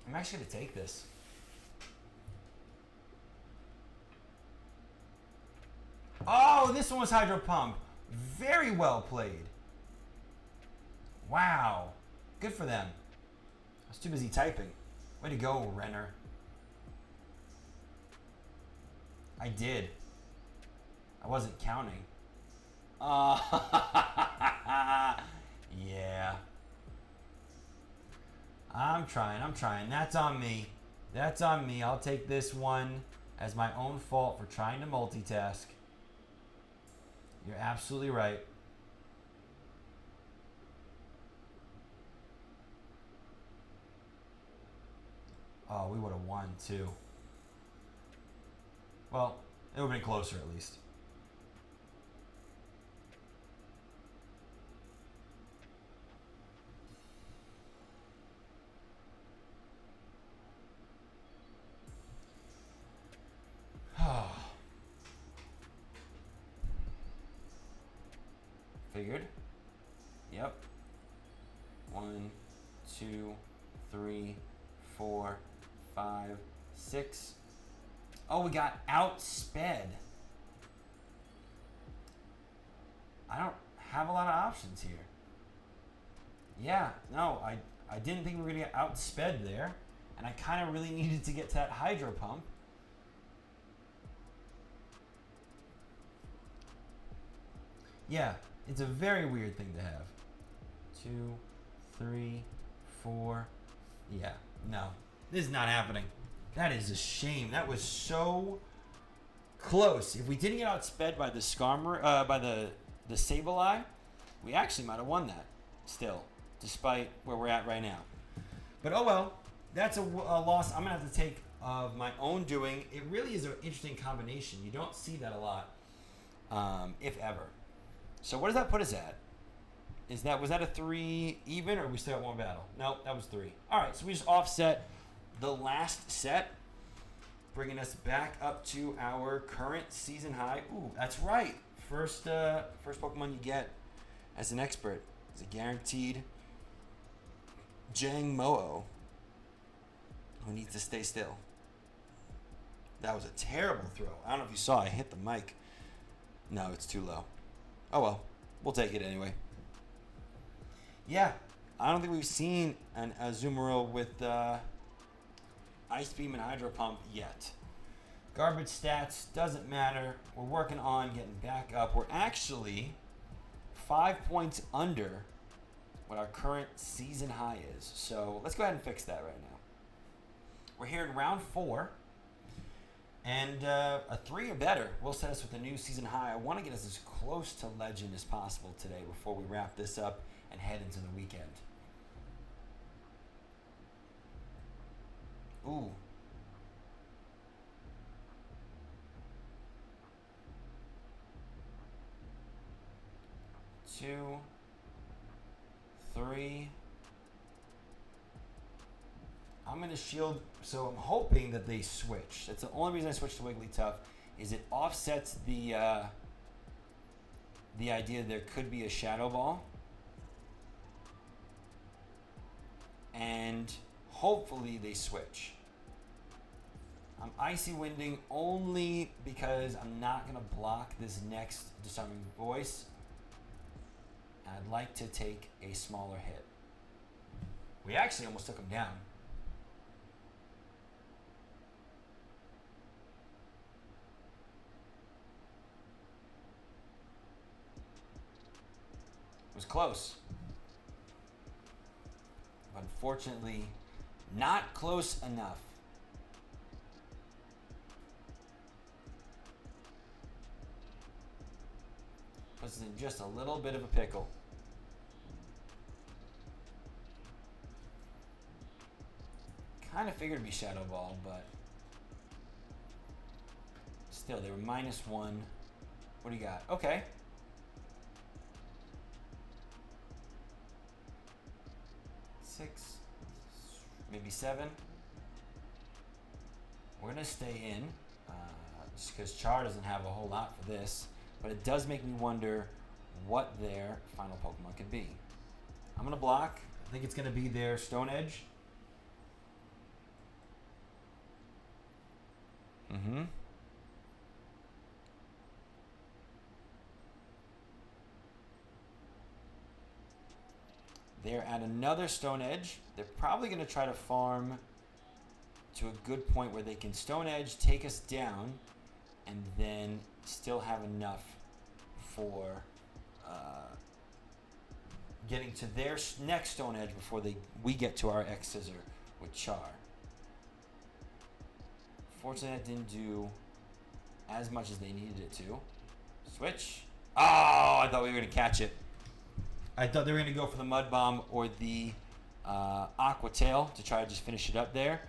I'm actually going to take this. Oh, this one was Hydro Pump. Very well played. Wow. Good for them. I was too busy typing. Way to go, Renner. I did. I wasn't counting. Yeah. I'm trying. That's on me. That's on me. I'll take this one as my own fault for trying to multitask. You're absolutely right. Oh, we would have won too. Well, it would have been closer at least. Figured. Yep. 1, 2, 3, 4, 5, 6. Oh, we got outsped. I don't have a lot of options here. Yeah, no, I didn't think we were going to get outsped there. And I kind of really needed to get to that Hydro Pump. Yeah, it's a very weird thing to have. 2, 3, 4. Yeah, no. This is not happening. That is a shame. That was so close. If we didn't get outsped by the Skarmory, by the Sableye, we actually might have won that still, despite where we're at right now. But oh well, that's a loss I'm going to have to take of my own doing. It really is an interesting combination. You don't see that a lot, if ever. So what does that put us at? Was that a 3 even, or we still got one battle? No, that was 3. All right, so we just offset the last set, bringing us back up to our current season high. Ooh, that's right. First Pokemon you get as an expert is a guaranteed Jang Mo-O, who needs to stay still. That was a terrible throw. I don't know if you saw. I hit the mic. No, it's too low. Oh well, we'll take it anyway. Yeah, I don't think we've seen an Azumarill with Ice Beam and Hydro Pump yet. Garbage stats, doesn't matter. We're working on getting back up. We're actually 5 points under what our current season high is. So let's go ahead and fix that right now. We're here in round 4. And a 3 or better will set us with a new season high. I want to get us as close to legend as possible today before we wrap this up and head into the weekend. Ooh. Two, 3. I'm going to shield, so I'm hoping that they switch. That's the only reason I switched to Wigglytuff, is it offsets the idea there could be a Shadow Ball. And hopefully they switch. I'm Icy Winding only because I'm not going to block this next Disarming Voice. I'd like to take a smaller hit. We actually almost took him down. It was close. But unfortunately, not close enough. Puts us in just a little bit of a pickle. Kind of figured it'd be Shadow Ball, but still, they were -1. What do you got? Okay. Six, maybe 7. We're gonna stay in, just because Char doesn't have a whole lot for this, but it does make me wonder what their final Pokemon could be. I'm gonna block. I think it's gonna be their Stone Edge. They're at another Stone Edge. They're probably going to try to farm to a good point where they can Stone Edge, take us down, and then still have enough for getting to their next Stone Edge before we get to our X-Scissor with Char. Fortunately, that didn't do as much as they needed it to. Switch. Oh, I thought we were going to catch it. I thought they were going to go for the Mud Bomb or the Aqua Tail to try to just finish it up there.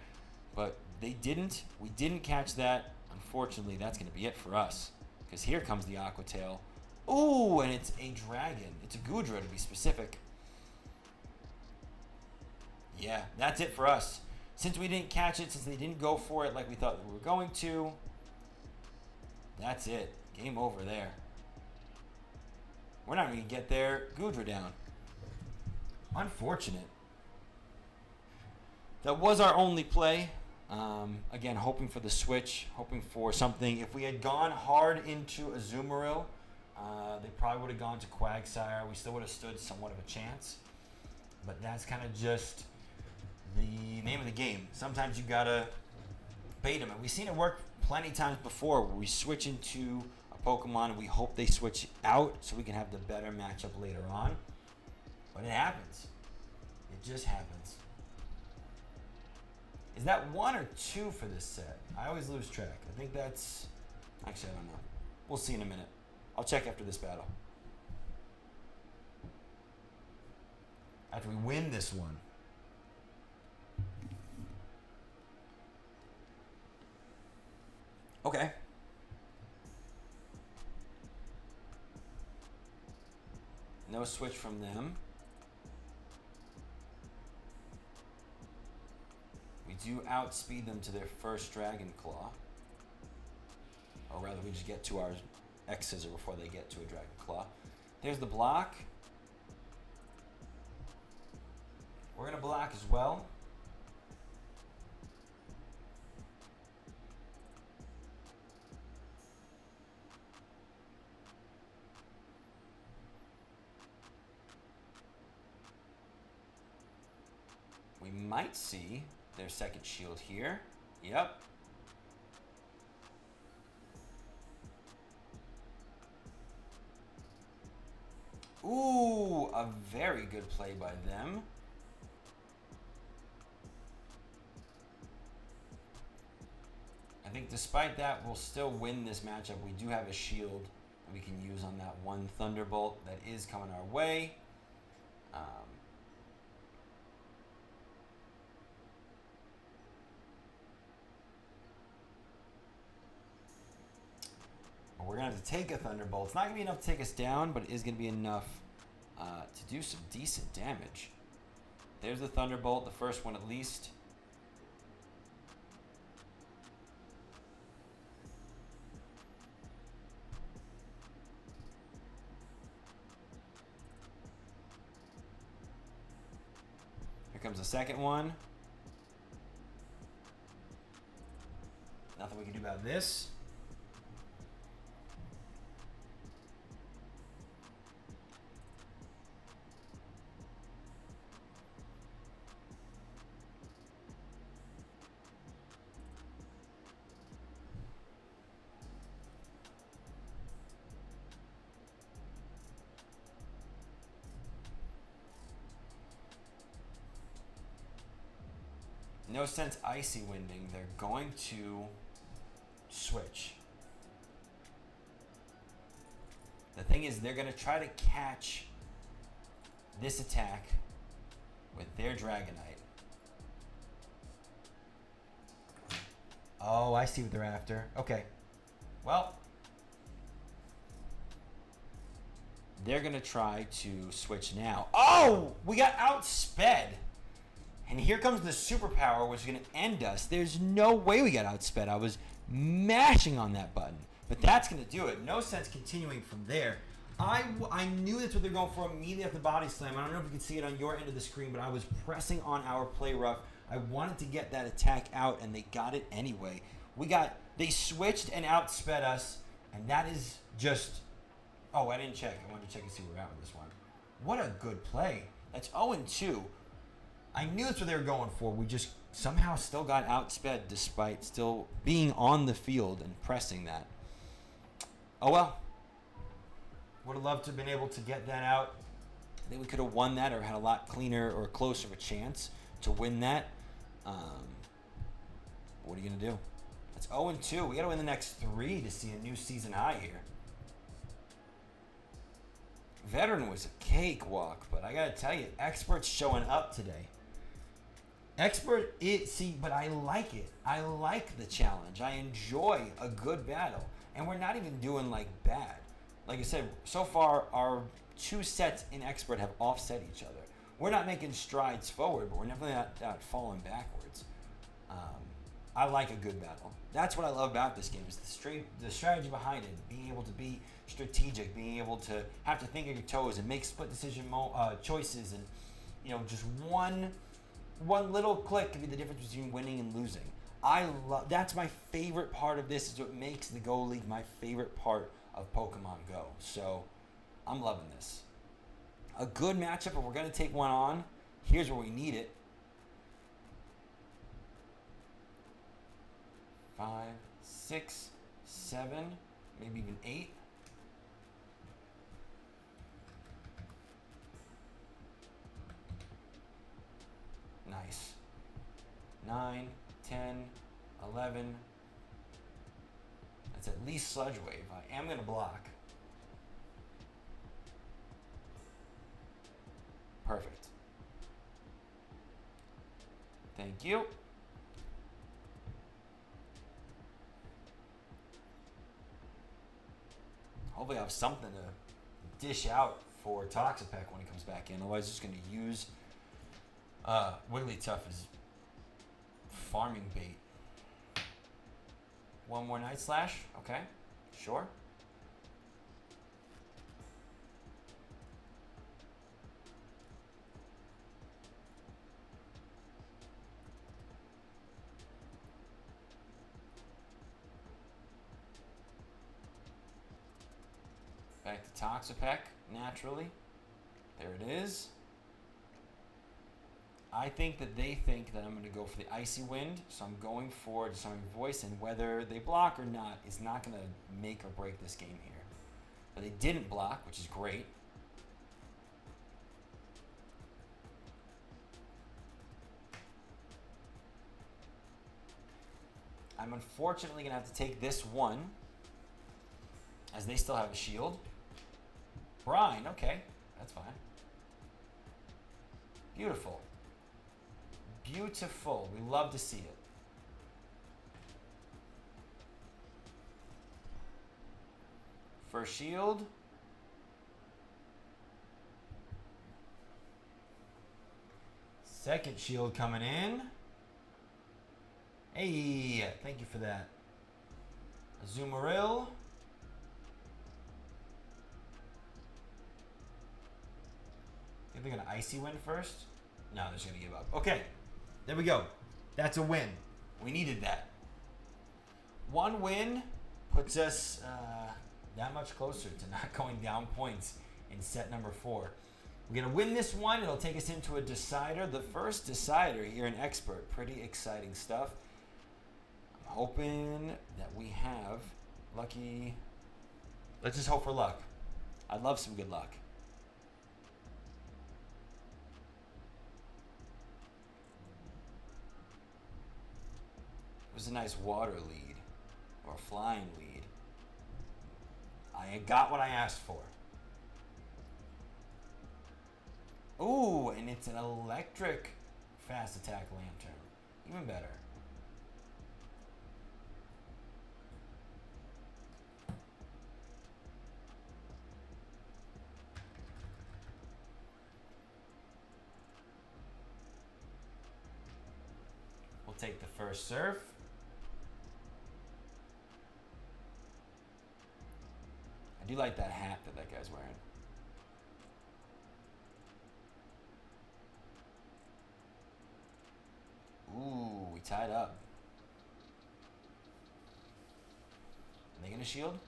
But they didn't. We didn't catch that. Unfortunately, that's going to be it for us. Because here comes the Aqua Tail. Ooh, and it's a dragon. It's a Goodra to be specific. Yeah, that's it for us. Since we didn't catch it, since they didn't go for it like we thought we were going to, that's it. Game over there. We're not going to get their Goodra down. Unfortunate. That was our only play. Again, hoping for the switch, hoping for something. If we had gone hard into Azumarill, they probably would have gone to Quagsire. We still would have stood somewhat of a chance. But that's kind of just the name of the game. Sometimes you got to bait them. And we've seen it work plenty of times before where we switch into a Pokemon and we hope they switch out so we can have the better matchup later on. But it happens. It just happens. Is that 1 or 2 for this set? I always lose track. I think that's... Actually, I don't know. We'll see in a minute. I'll check after this battle. After we win this one. Okay. No switch from them. We do outspeed them to their first Dragon Claw. Or rather, we just get to our X-Scissor before they get to a Dragon Claw. There's the block. We're going to block as well. We might see their second shield here. Yep. Ooh, a very good play by them. I think despite that, we'll still win this matchup. We do have a shield that we can use on that one Thunderbolt that is coming our way. We're going to have to take a Thunderbolt. It's not going to be enough to take us down, but it is going to be enough to do some decent damage. There's the Thunderbolt, the first one at least. Here comes the second one. Nothing we can do about this. No sense icy winding. They're going to switch. The thing is, they're going to try to catch this attack with their Dragonite. Oh, I see what they're after. Okay. Well, they're going to try to switch now. Oh, we got outsped. And here comes the superpower, which is going to end us. There's no way we got outsped. I was mashing on that button. But that's going to do it. No sense continuing from there. I knew that's what they're going for immediately after the body slam. I don't know if you can see it on your end of the screen, but I was pressing on our play rough. I wanted to get that attack out, and they got it anyway. They switched and outsped us, and that is just... Oh, I didn't check. I wanted to check and see where we're at with this one. What a good play. That's 0-2. I knew that's what they were going for. We just somehow still got outsped despite still being on the field and pressing that. Oh well. Would have loved to have been able to get that out. I think we could have won that or had a lot cleaner or closer of a chance to win that. What are you going to do? That's 0-2. We got to win the next 3 to see a new season high here. Veteran was a cakewalk, but I got to tell you, Expert's showing up today. But I like it. I like the challenge. I enjoy a good battle. And we're not even doing like bad. Like I said, so far our 2 sets in Expert have offset each other. We're not making strides forward, but we're definitely not falling backwards. I like a good battle. That's what I love about this game, is the strategy behind it, being able to be strategic, being able to have to think of your toes and make split decision choices, and just one little click could be the difference between winning and losing. That's my favorite part of this. Is what makes the Go League my favorite part of Pokemon Go. So I'm loving this. A good matchup. If we're going to take one on, here's where we need it. 5, 6, 7, maybe even 8. Nice. 9, 10, 11. That's at least Sludge Wave. I am going to block. Perfect. Thank you. Hopefully I have something to dish out for Toxapeck when he comes back in. Otherwise, just going to use Wigglytuff as farming bait. One more Night Slash. Okay, sure. Back to Toxapeck, naturally. There it is. I think that they think that I'm going to go for the Icy Wind, so I'm going for Disarming Voice, and whether they block or not is not going to make or break this game here. But they didn't block, which is great. I'm unfortunately going to have to take this one, as they still have a shield. Brine, okay, that's fine. Beautiful. Beautiful. We love to see it. First shield. Second shield coming in. Hey, thank you for that. Azumarill. Think they're gonna Icy Wind first? No, they're just gonna give up. Okay, there we go. That's a win. We needed that. One win puts us that much closer to not going down points in set number 4. We're gonna win this one. It'll take us into a decider. The first decider here in Expert. Pretty exciting stuff. I'm hoping that we have lucky. Let's just hope for luck. I'd love some good luck. It was a nice water lead, or a flying lead. I got what I asked for. Ooh, and it's an electric fast attack lantern. Even better. We'll take the first surf. I do like that hat that guy's wearing. Ooh, we tied up. Are they gonna shield?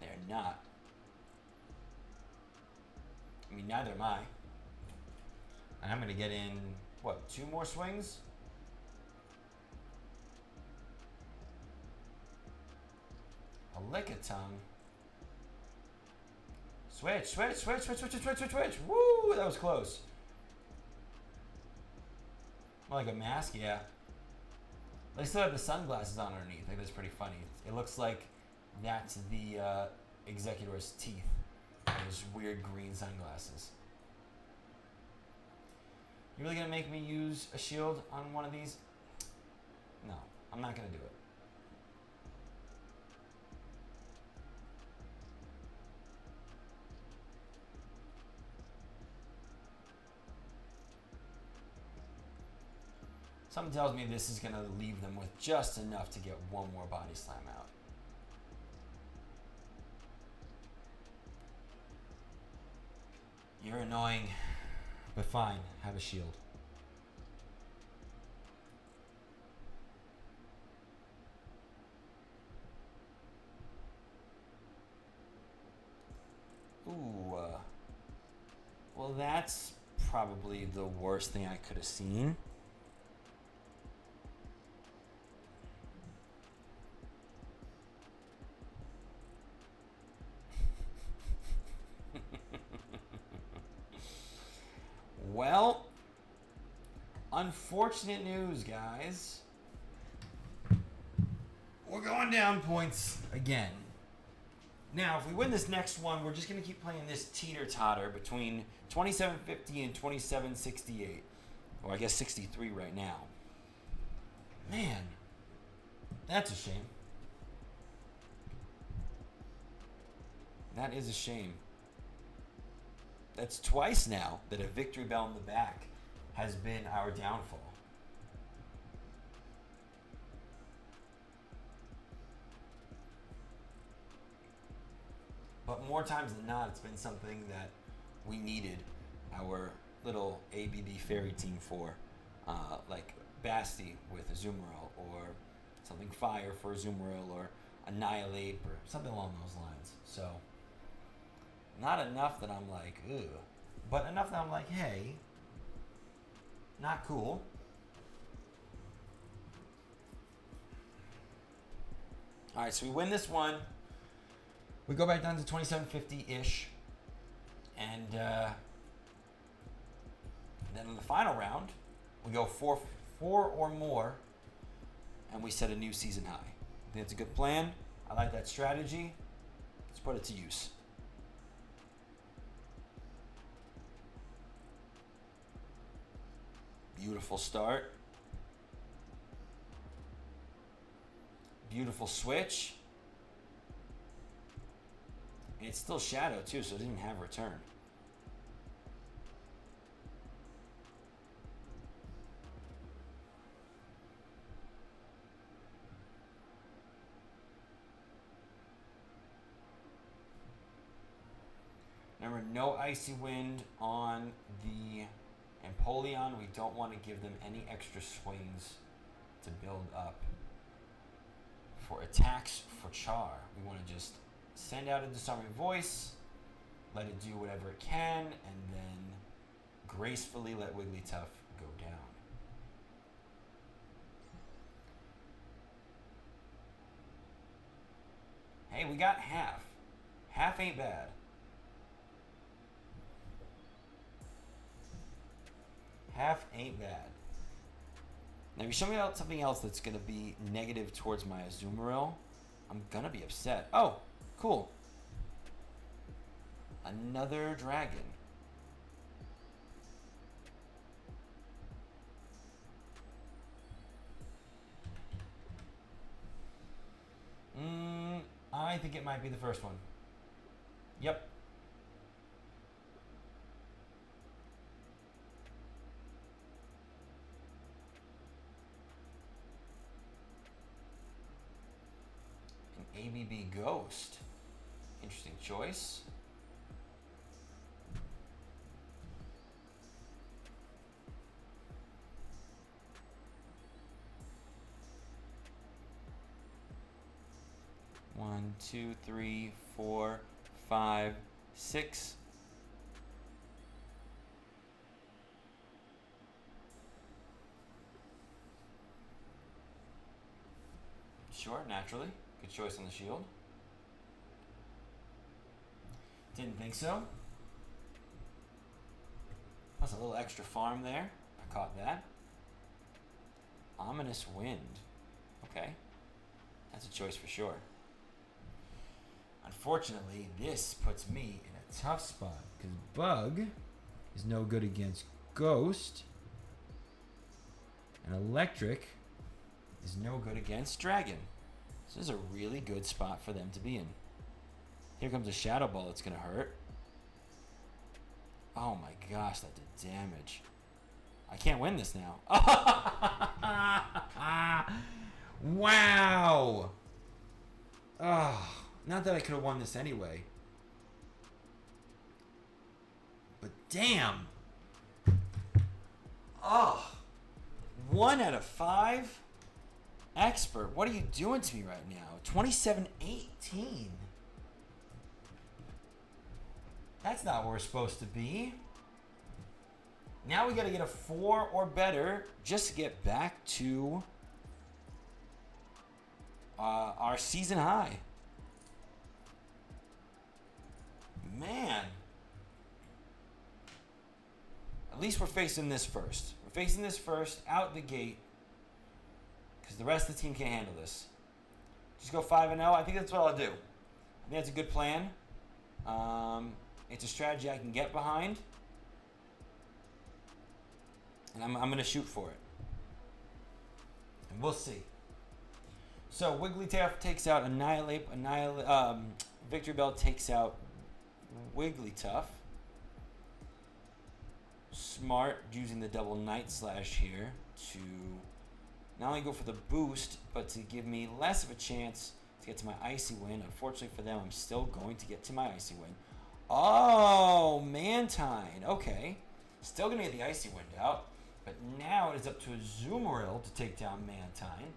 They're not. I mean, neither am I. And I'm gonna get in, what, 2 more swings? A Lickitung. Switch. Woo, that was close. More like a mask, yeah. They still have the sunglasses on underneath. I think that's pretty funny. It looks like that's the Executor's teeth. Those weird green sunglasses. You really gonna make me use a shield on one of these? No, I'm not gonna do it. Something tells me this is going to leave them with just enough to get one more body slam out. You're annoying, but fine. Have a shield. Ooh. Well, that's probably the worst thing I could have seen. Well, unfortunate news, guys. We're going down points again. Now, if we win this next one, we're just going to keep playing this teeter-totter between 2750 and 2768. Or I guess 63 right now. Man, that's a shame. That is a shame. That's twice now that a victory bell in the back has been our downfall. But more times than not, it's been something that we needed our little ABB fairy team for. Like Basti with Azumarill, or something fire for Azumarill, or Annihilate, or something along those lines. So, not enough that I'm like, ugh. But enough that I'm like, hey, Not cool. All right, so we win this one. We go back down to 2750-ish. And then in the final round, we go four or more, and we set a new season high. I think it's a good plan. I like that strategy. Let's put it to use. Beautiful start. Beautiful switch. And it's still shadow too, so it didn't have return. Remember, no Icy Wind on the Empoleon. We don't want to give them any extra swings to build up. For attacks for Char, we want to just send out a Disarming Voice, let it do whatever it can, and then gracefully let Wigglytuff go down. Hey, we got half. Half ain't bad. Half ain't bad. Now, if you show me out something else that's going to be negative towards my Azumarill, I'm going to be upset. Oh, cool. Another dragon. I think it might be the first one. Yep. An ABB Ghost. Interesting choice. One, two, three, four, five, six. Sure, naturally. Good choice on the shield. Didn't think so. Plus a little extra farm there. I caught that. Ominous Wind. Okay. That's a choice for sure. Unfortunately, this puts me in a tough spot because Bug is no good against Ghost, and Electric is no good against Dragon. So this is a really good spot for them to be in. Here comes a Shadow Ball that's going to hurt. Oh my gosh, that did damage. I can't win this now. Wow. Oh. Not that I could have won this anyway. But damn. Oh. 1 out of 5? Expert, what are you doing to me right now? 27-18. That's not where we're supposed to be. Now we got to get a 4 or better just to get back to our season high. Man. At least we're facing this first. We're facing this first out the gate because the rest of the team can't handle this. Just go 5-0. I think that's what I'll do. I think that's a good plan. It's a strategy I can get behind. And I'm going to shoot for it. And we'll see. So Wigglytuff takes out Annihilate. Victory Bell takes out Wigglytuff. Smart using the double Night Slash here to not only go for the boost, but to give me less of a chance to get to my Icy Wind. Unfortunately for them, I'm still going to get to my Icy Wind. Oh, Mantine. Okay. Still going to get the Icy Wind out. But now it is up to Azumarill to take down Mantine.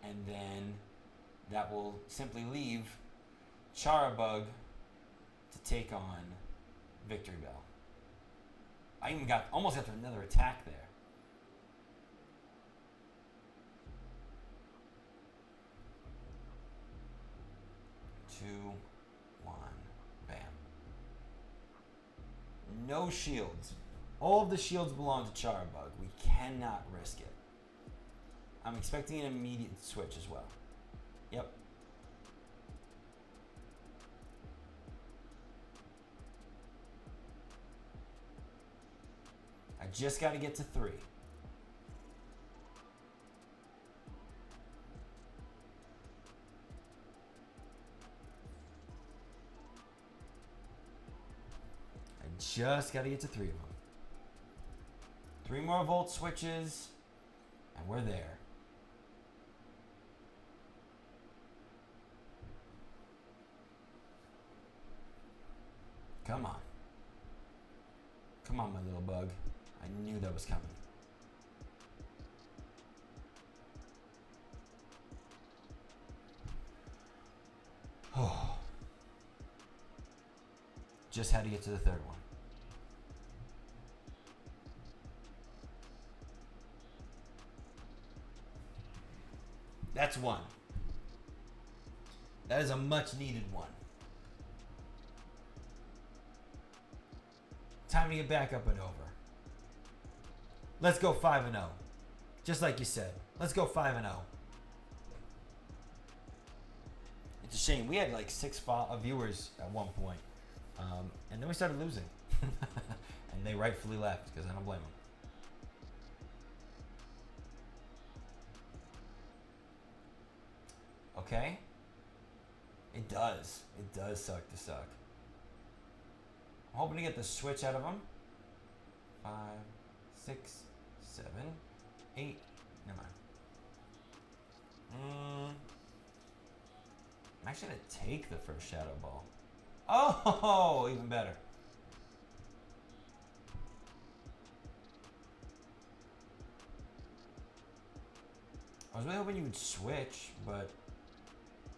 And then that will simply leave Charabug to take on Victory Bell. I even almost got to another attack there. Two, one, bam. No shields. All of the shields belong to Charabug. We cannot risk it. I'm expecting an immediate switch as well. Yep. I just got to get to 3. I just got to get to 3 of them. 3 more volt switches, and we're there. Come on. Come on, my little bug. I knew that was coming. Oh. Just had to get to the 3rd one. That's 1. That is a much needed 1. Time to get back up and over. Let's go 5-0. Just like you said. Let's go 5-0. It's a shame. We had like 6 viewers at one point. And then we started losing. And they rightfully left because I don't blame them. Okay? It does. It does suck to suck. I'm hoping to get the switch out of them. 5, 6, 7, 8. Never mind. I'm actually going to take the first Shadow Ball. Oh, even better. I was really hoping you would switch, but,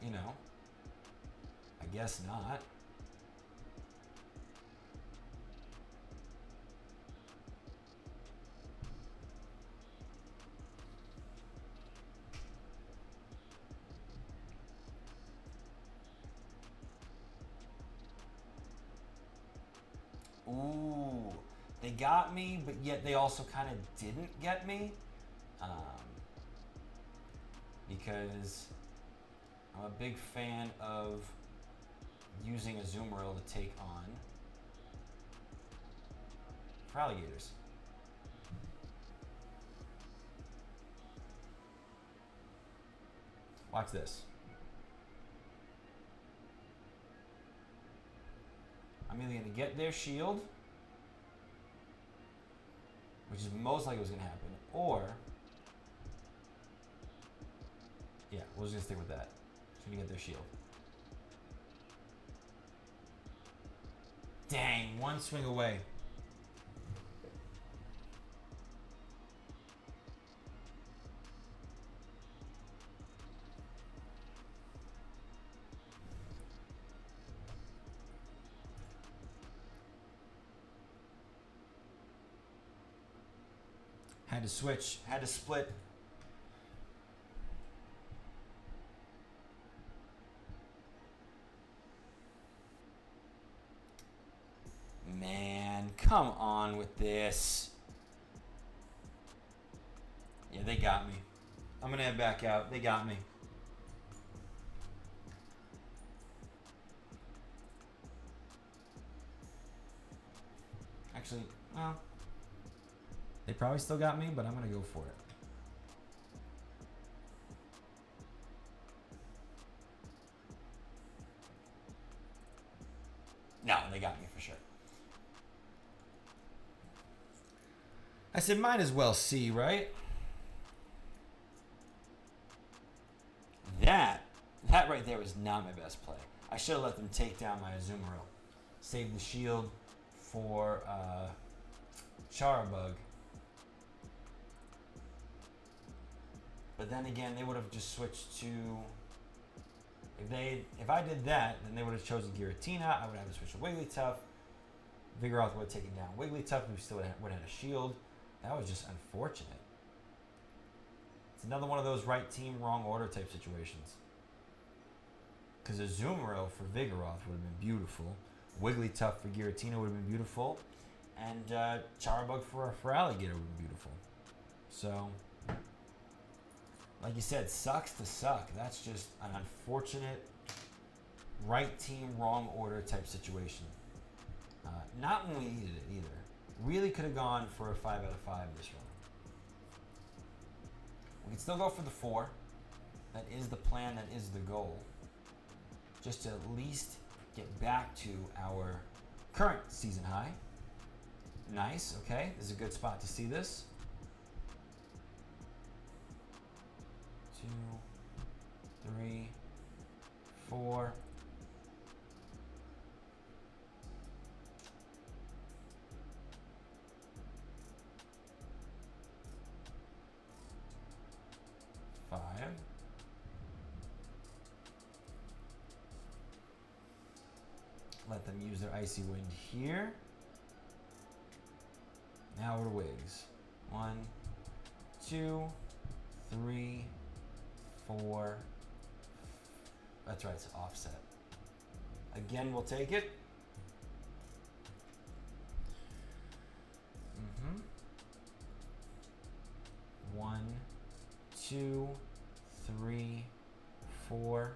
you know, I guess not. Ooh, they got me, but yet they also kind of didn't get me. Because I'm a big fan of using a Azumarill to take on Alligators. Watch this. I'm either going to get their shield, which is most likely what's going to happen, or, yeah, we're just going to stick with that. Just going to get their shield. Dang, 1 swing away. Had to switch, had to split. Man, come on with this. Yeah, they got me. I'm gonna head back out. They got me. Actually, well, they probably still got me, but I'm going to go for it. No, they got me for sure. I said, might as well see, right? That right there was not my best play. I should have let them take down my Azumarill. Save the shield for Charabug. But then again, they would have just switched to. If I did that, then they would have chosen Giratina. I would have to switch to Wigglytuff. Vigoroth would have taken down Wigglytuff. We still would have had a shield. That was just unfortunate. It's another one of those right team, wrong order type situations. Because Azumarill for Vigoroth would have been beautiful. Wigglytuff for Giratina would have been beautiful. And Charbug for Alligator would have been beautiful. So, like you said, sucks to suck. That's just an unfortunate right team, wrong order type situation. Not when we needed it either. Really could have gone for a 5 out of 5 this run. We can still go for the 4. That is the plan, that is the goal. Just to at least get back to our current season high. Nice, okay. This is a good spot to see this. 2, 3, 4. Let them use their Icy Wind here. Now we're Wigs. 1, 2, 3, 4. That's right, it's offset. Again, we'll take it. Mm-hmm. 1, 2, 3, 4,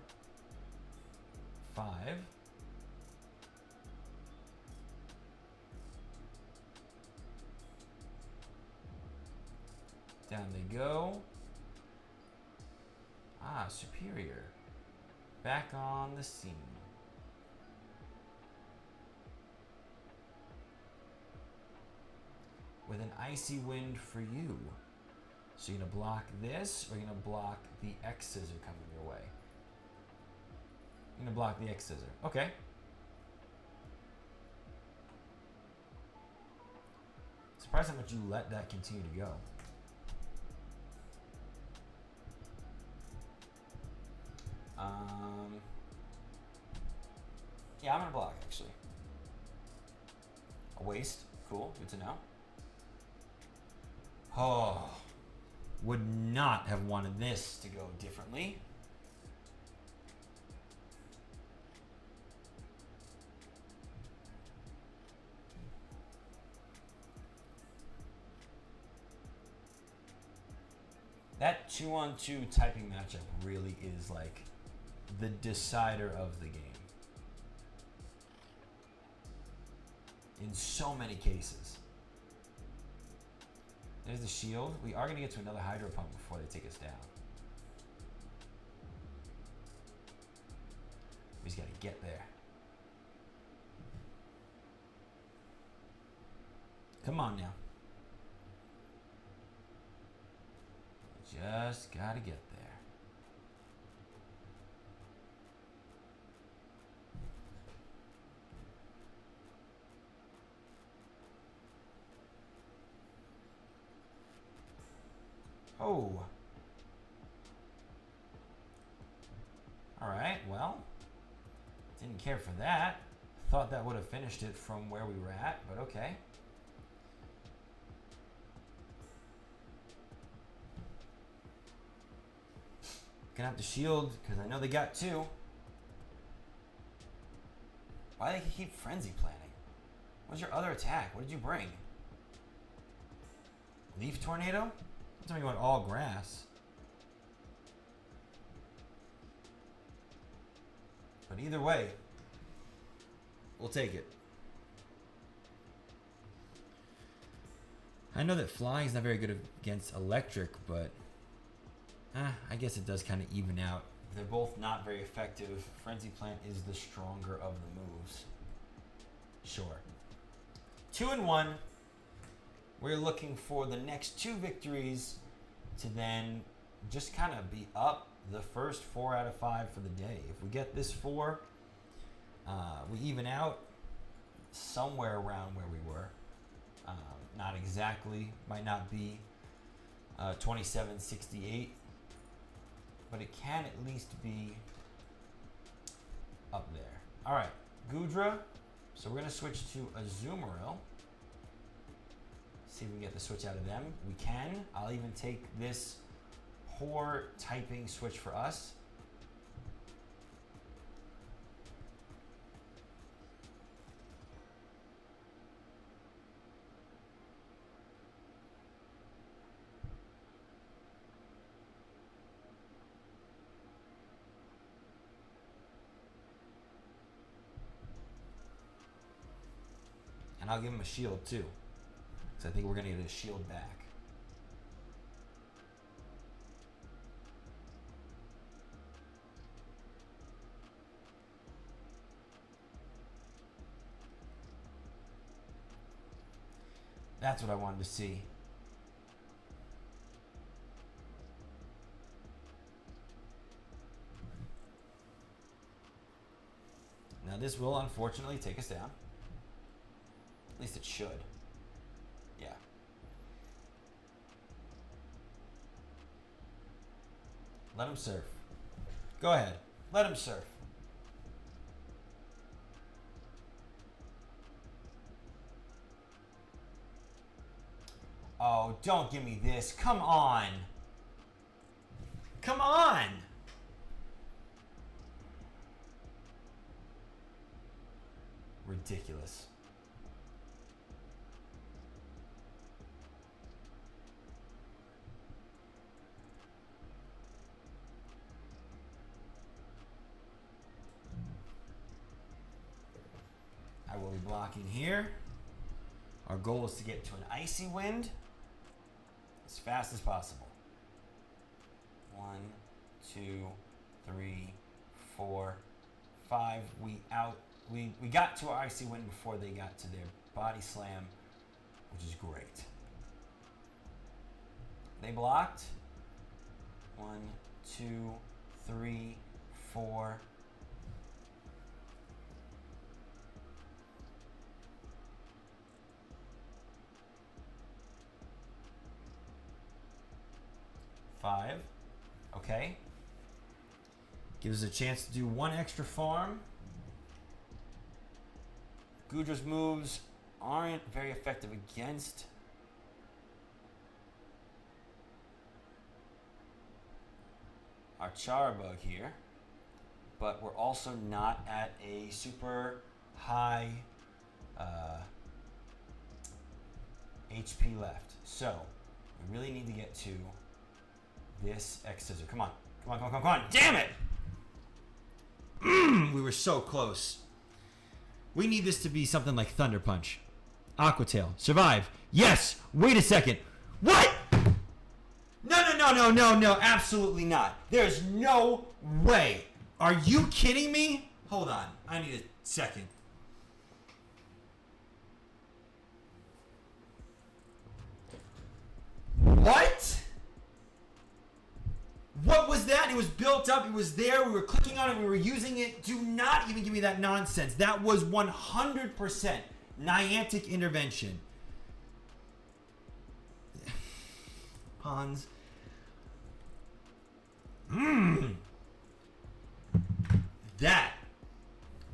5. Down they go. Ah, Superior. Back on the scene. With an Icy Wind for you. So you're going to block this, or you're going to block the X Scissor coming your way? You're going to block the X Scissor. Okay. Surprised how much you let that continue to go. Yeah, I'm going to block, actually. A waste. Cool. Good to know. Oh. Would not have wanted this to go differently. That 2-on-2 typing matchup really is like the decider of the game. In so many cases. There's the shield. We are going to get to another Hydro Pump before they take us down. We just got to get there. Come on now. Just got to get there. Oh. Alright, well. Didn't care for that. Thought that would have finished it from where we were at, but okay. Gonna have to shield, because I know they got 2. Why do they keep Frenzy planning? What's your other attack? What did you bring? Leaf Tornado? Tell me you want all grass. But either way, we'll take it. I know that flying is not very good against electric, but I guess it does kind of even out. They're both not very effective. Frenzy Plant is the stronger of the moves. Sure. 2-1. We're looking for the next 2 victories to then just kind of be up the first 4 out of 5 for the day. If we get this 4, we even out somewhere around where we were. Not exactly, might not be 27-68, but it can at least be up there. All right, Goodra, So we're going to switch to a Azumarill. See if we can get the switch out of them. We can. I'll even take this poor typing switch for us. And I'll give him a shield too. So I think we're going to get a shield back. That's what I wanted to see. Now this will unfortunately take us down. At least it should. Yeah. Let him surf. Go ahead. Let him surf. Oh, don't give me this. Come on. Come on. Ridiculous. I will be blocking here. Our goal is to get to an icy wind as fast as possible. 1, 2, 3, 4, 5. We got to our icy wind before they got to their body slam, which is great. They blocked. 1, 2, 3, 4. Five. Okay. Gives us a chance to do one extra farm. Gudra's moves aren't very effective against our Charabug here, but we're also not at a super high HP left. So we really need to get to this X scissor. Come on. Come on, come on, come on, come on. Damn it! We were so close. We need this to be something like Thunder Punch. Aqua Tail. Survive. Yes! Wait a second. What? No. Absolutely not. There's no way. Are you kidding me? Hold on. I need a second. What? What was that? It was built up. It was there. We were clicking on it. We were using it. Do not even give me that nonsense. That was 100% Niantic intervention. Pawns. That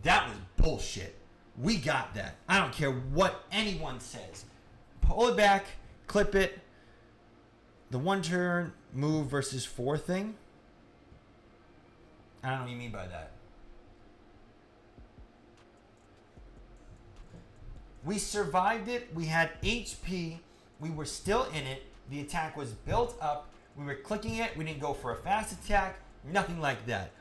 was bullshit. We got that. I don't care what anyone says. Pull it back. Clip it. The one turn move versus 4 thing. I don't know what you mean by that. We survived it. We had HP. We were still in it. The attack was built up. We were clicking it. We didn't go for a fast attack. Nothing like that.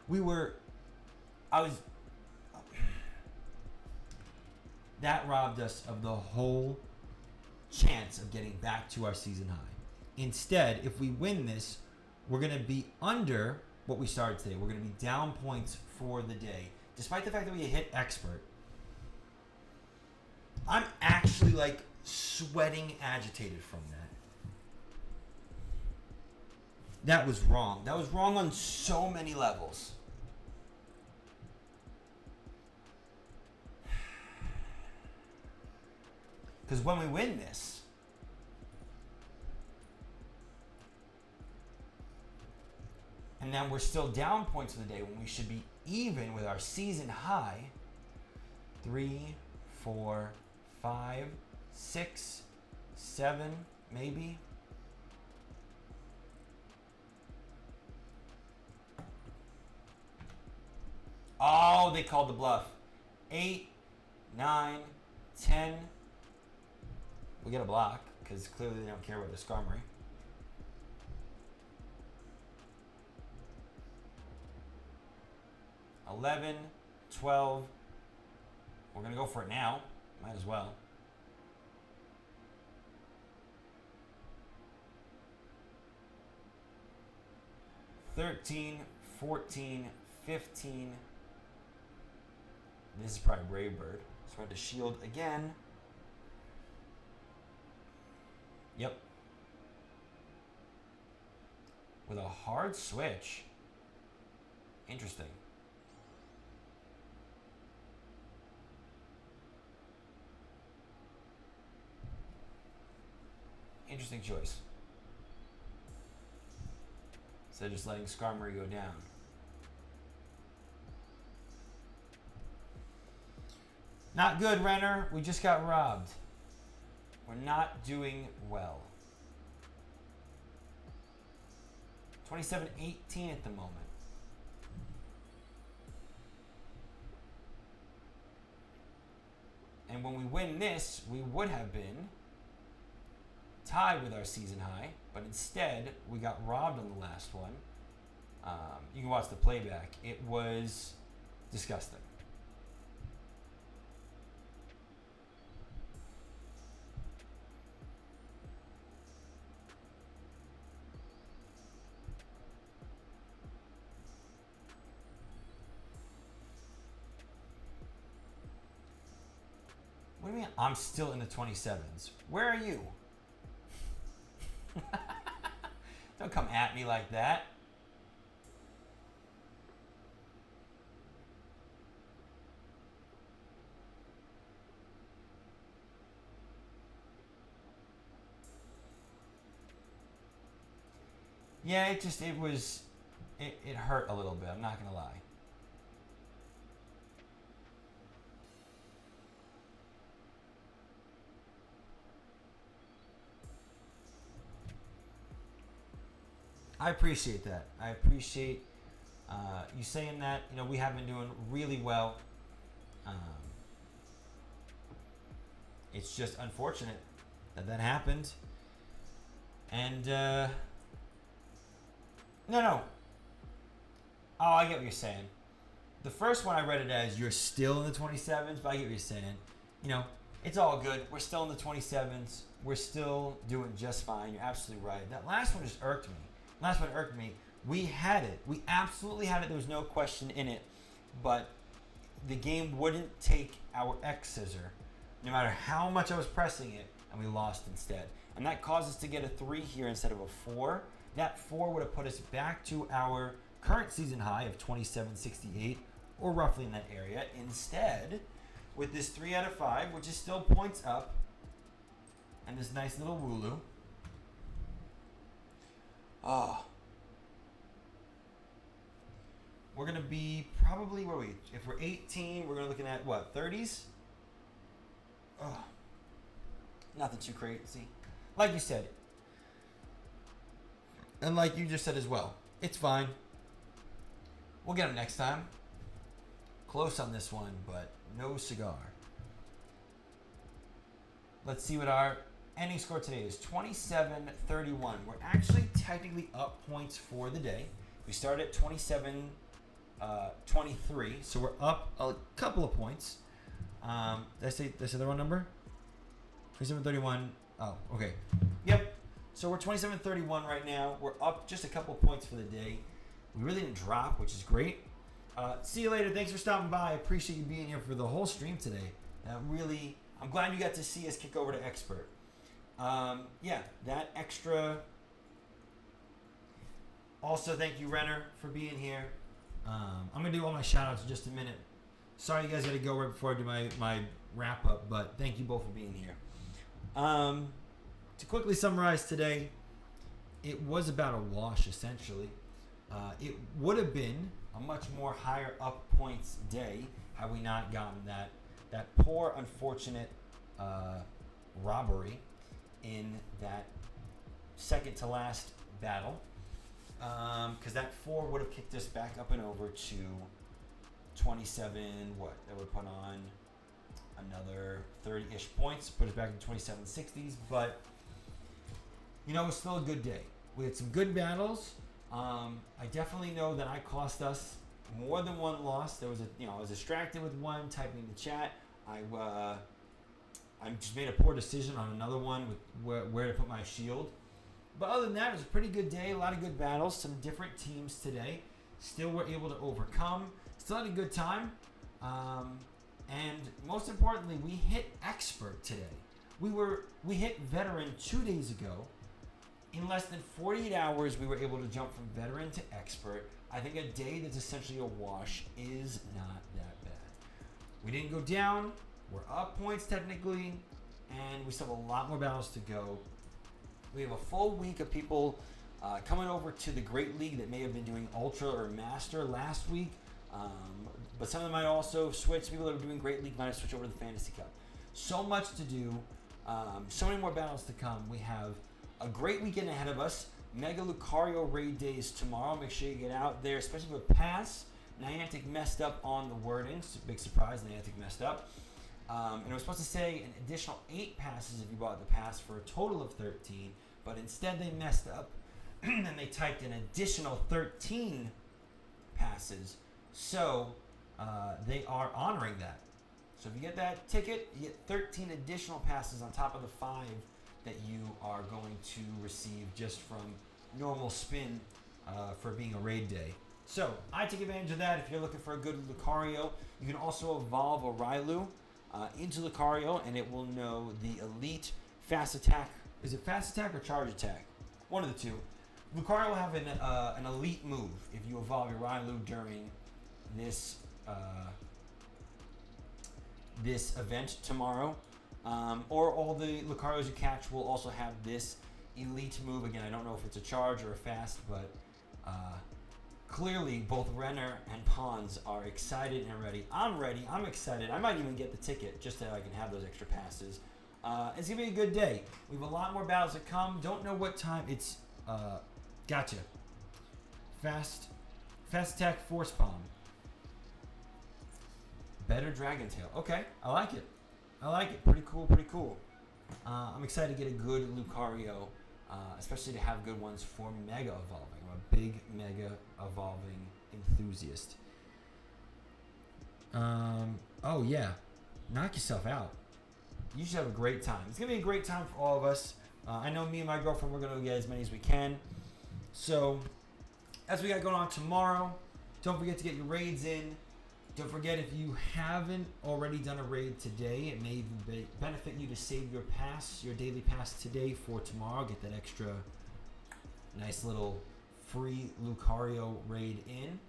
That robbed us of the whole chance of getting back to our season high. Instead, if we win this, we're going to be under what we started today. We're going to be down points for the day. Despite the fact that we hit expert, I'm actually like sweating agitated from that. That was wrong. That was wrong on so many levels. Because when we win this, and then we're still down points of the day when we should be even with our season high. 3, 4, 5, 6, 7, maybe. Oh, they called the bluff. 8, 9, 10. We get a block because clearly they don't care about the Skarmory. 11, 12. We're going to go for it now. Might as well. 13, 14, 15. This is probably Brave Bird. So I have to shield again. Yep. With a hard switch. Interesting. Interesting choice. Instead of just letting Skarmory go down. Not good, Renner. We just got robbed. We're not doing well. 27-18 at the moment. And when we win this, we would have been tied with our season high, but instead we got robbed on the last one. You can watch the playback. It was disgusting. What do you mean I'm still in the 27s? Where are you? Don't come at me like that. Yeah, it hurt a little bit, I'm not gonna lie. I appreciate that. I appreciate you saying that. You know, we have been doing really well. It's just unfortunate that that happened. And no. Oh, I get what you're saying. The first one I read it as you're still in the 27s, but I get what you're saying. You know, it's all good. We're still in the 27s. We're still doing just fine. You're absolutely right. That last one just irked me. Last one irked me. We had it. We absolutely had it. There was no question in it. But the game wouldn't take our X scissor, no matter how much I was pressing it, and we lost instead. And that caused us to get a 3 here instead of a 4. That 4 would have put us back to our current season high of 2768, or roughly in that area. Instead, with this 3 out of 5, which is still points up, and this nice little Wooloo. Oh. We're going to be probably, if we're 18, we're going to be looking at, what, 30s? Oh. Nothing too crazy. Like you said, and like you just said as well, it's fine. We'll get them next time. Close on this one, but no cigar. Let's see what our ending score today is. 27-31. We're actually technically up points for the day. We started at 27-23, so we're up a couple of points. Did I say the wrong number? 27-31. Oh, okay. Yep. So we're 27-31 right now. We're up just a couple of points for the day. We really didn't drop, which is great. See you later. Thanks for stopping by. I appreciate you being here for the whole stream today. I'm glad you got to see us kick over to Expert. Yeah, that extra. Also, thank you, Renner, for being here. I'm going to do all my shout-outs in just a minute. Sorry you guys had to go right before I do my wrap-up, but thank you both for being here. To quickly summarize today, it was about a wash, essentially. It would have been a much more higher up points day had we not gotten that that poor, unfortunate robbery in that second to last battle, because that 4 would have kicked us back up and over to 27. What that would put on another 30-ish points, put us back in 2760s. But you know, it was still a good day. We had some good battles. I definitely know that I cost us more than one loss. There was I was distracted with one, typing in the chat. I just made a poor decision on another one with where to put my shield. But other than that, it was a pretty good day. A lot of good battles. Some different teams today. Still were able to overcome. Still had a good time. And most importantly, we hit expert today. We hit veteran 2 days ago. In less than 48 hours, we were able to jump from veteran to expert. I think a day that's essentially a wash is not that bad. We didn't go down. We're up points technically, and we still have a lot more battles to go. We have a full week of people coming over to the Great League that may have been doing Ultra or Master last week, but some of them might also switch. People that are doing Great League might have switched over to the Fantasy Cup. So much to do, so many more battles to come. We have a great weekend ahead of us. Mega Lucario raid days tomorrow. Make sure you get out there, especially with Pass. Niantic messed up on the wording. Big surprise, Niantic messed up. And it was supposed to say an additional 8 passes if you bought the pass for a total of 13, but instead they messed up and they typed an additional 13 passes. So they are honoring that. So if you get that ticket, you get 13 additional passes on top of the 5 that you are going to receive just from normal spin for being a raid day. So I take advantage of that. If you're looking for a good Lucario, you can also evolve a Railu into Lucario, and it will know the elite fast attack. Is it fast attack or charge attack? One of the two. Lucario will have an elite move if you evolve your Railu during this this event tomorrow. Or all the Lucarios you catch will also have this elite move. Again, I don't know if it's a charge or a fast, but clearly both Renner and Pons are excited and ready. I'm ready. I'm excited. I might even get the ticket just so I can have those extra passes. It's going to be a good day. We have a lot more battles to come. Don't know what time. It's, gotcha. Fast attack, force palm. Better Dragon Tail. Okay, I like it. Pretty cool. I'm excited to get a good Lucario, especially to have good ones for Mega Evolving. I'm a big Mega Evolving enthusiast. Oh yeah, knock yourself out. You should have a great time. It's going to be a great time for all of us. I know me and my girlfriend, we're going to get as many as we can. So, as we got going on tomorrow, don't forget to get your raids in. Don't forget, if you haven't already done a raid today, it may benefit you to save your pass, your daily pass today for tomorrow. Get that extra nice little free Lucario raid in.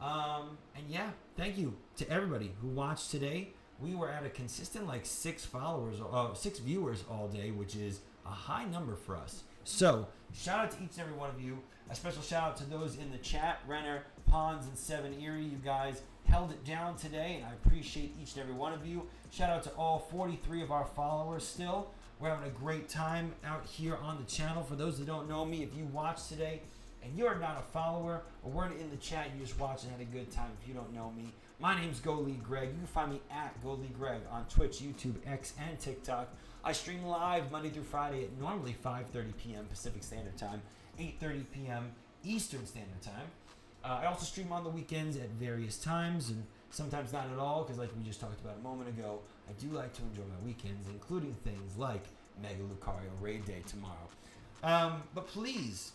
And yeah, thank you to everybody who watched today. We were at a consistent 6 viewers all day, which is a high number for us. So, shout out to each and every one of you. A special shout out to those in the chat, Renner, Pons, and 7 Erie. You guys held it down today, and I appreciate each and every one of you. Shout out to all 43 of our followers still. We're having a great time out here on the channel. For those that don't know me, if you watched today and you're not a follower or weren't in the chat, you just watched and had a good time. If you don't know me, my name's GoLeagueGregg. You can find me at GoLeagueGregg on Twitch, YouTube, X, and TikTok. I stream live Monday through Friday at normally 5:30 p.m. Pacific Standard Time, 8:30 p.m. Eastern Standard Time. I also stream on the weekends at various times, and sometimes not at all, because like we just talked about a moment ago, I do like to enjoy my weekends, including things like Mega Lucario Raid Day tomorrow. But please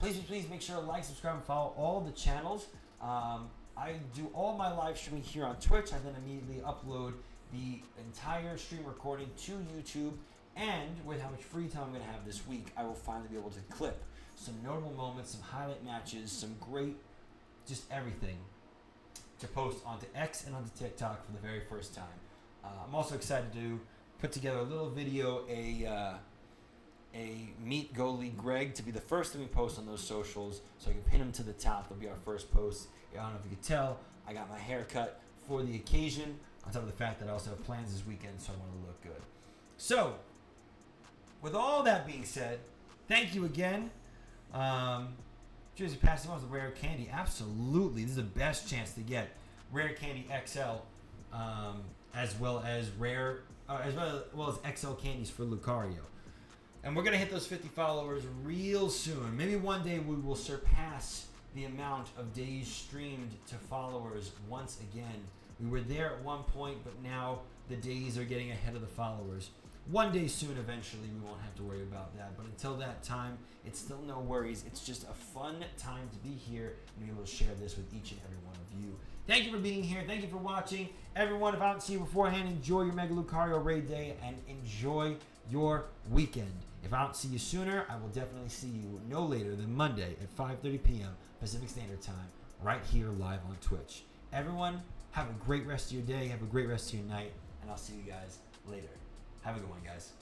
make sure to like, subscribe, and follow all the channels. I do all my live streaming here on Twitch. I then immediately upload the entire stream recording to YouTube, and with how much free time I'm going to have this week, I will finally be able to clip some notable moments, some highlight matches, some great, just everything to post onto X and onto TikTok for the very first time. I'm also excited to put together a little video, a Meet GoLeagueGregg, to be the first thing we post on those socials, so I can pin them to the top. They'll be our first post. I don't know if you could tell, I got my hair cut for the occasion. On top of the fact that I also have plans this weekend, so I want to look good. So, with all that being said, thank you again. Jersey passing on the rare candy. Absolutely, this is the best chance to get rare candy XL, as well as XL candies for Lucario. And we're gonna hit those 50 followers real soon. Maybe one day we will surpass the amount of days streamed to followers once again. We were there at one point, but now the days are getting ahead of the followers. One day soon, eventually, we won't have to worry about that. But until that time, it's still no worries. It's just a fun time to be here and be able to share this with each and every one of you. Thank you for being here. Thank you for watching. Everyone, if I don't see you beforehand, enjoy your Mega Lucario Raid Day and enjoy your weekend. If I don't see you sooner, I will definitely see you no later than Monday at 5:30 p.m. Pacific Standard Time, right here live on Twitch. Everyone, have a great rest of your day. Have a great rest of your night. And I'll see you guys later. Have a good one, guys.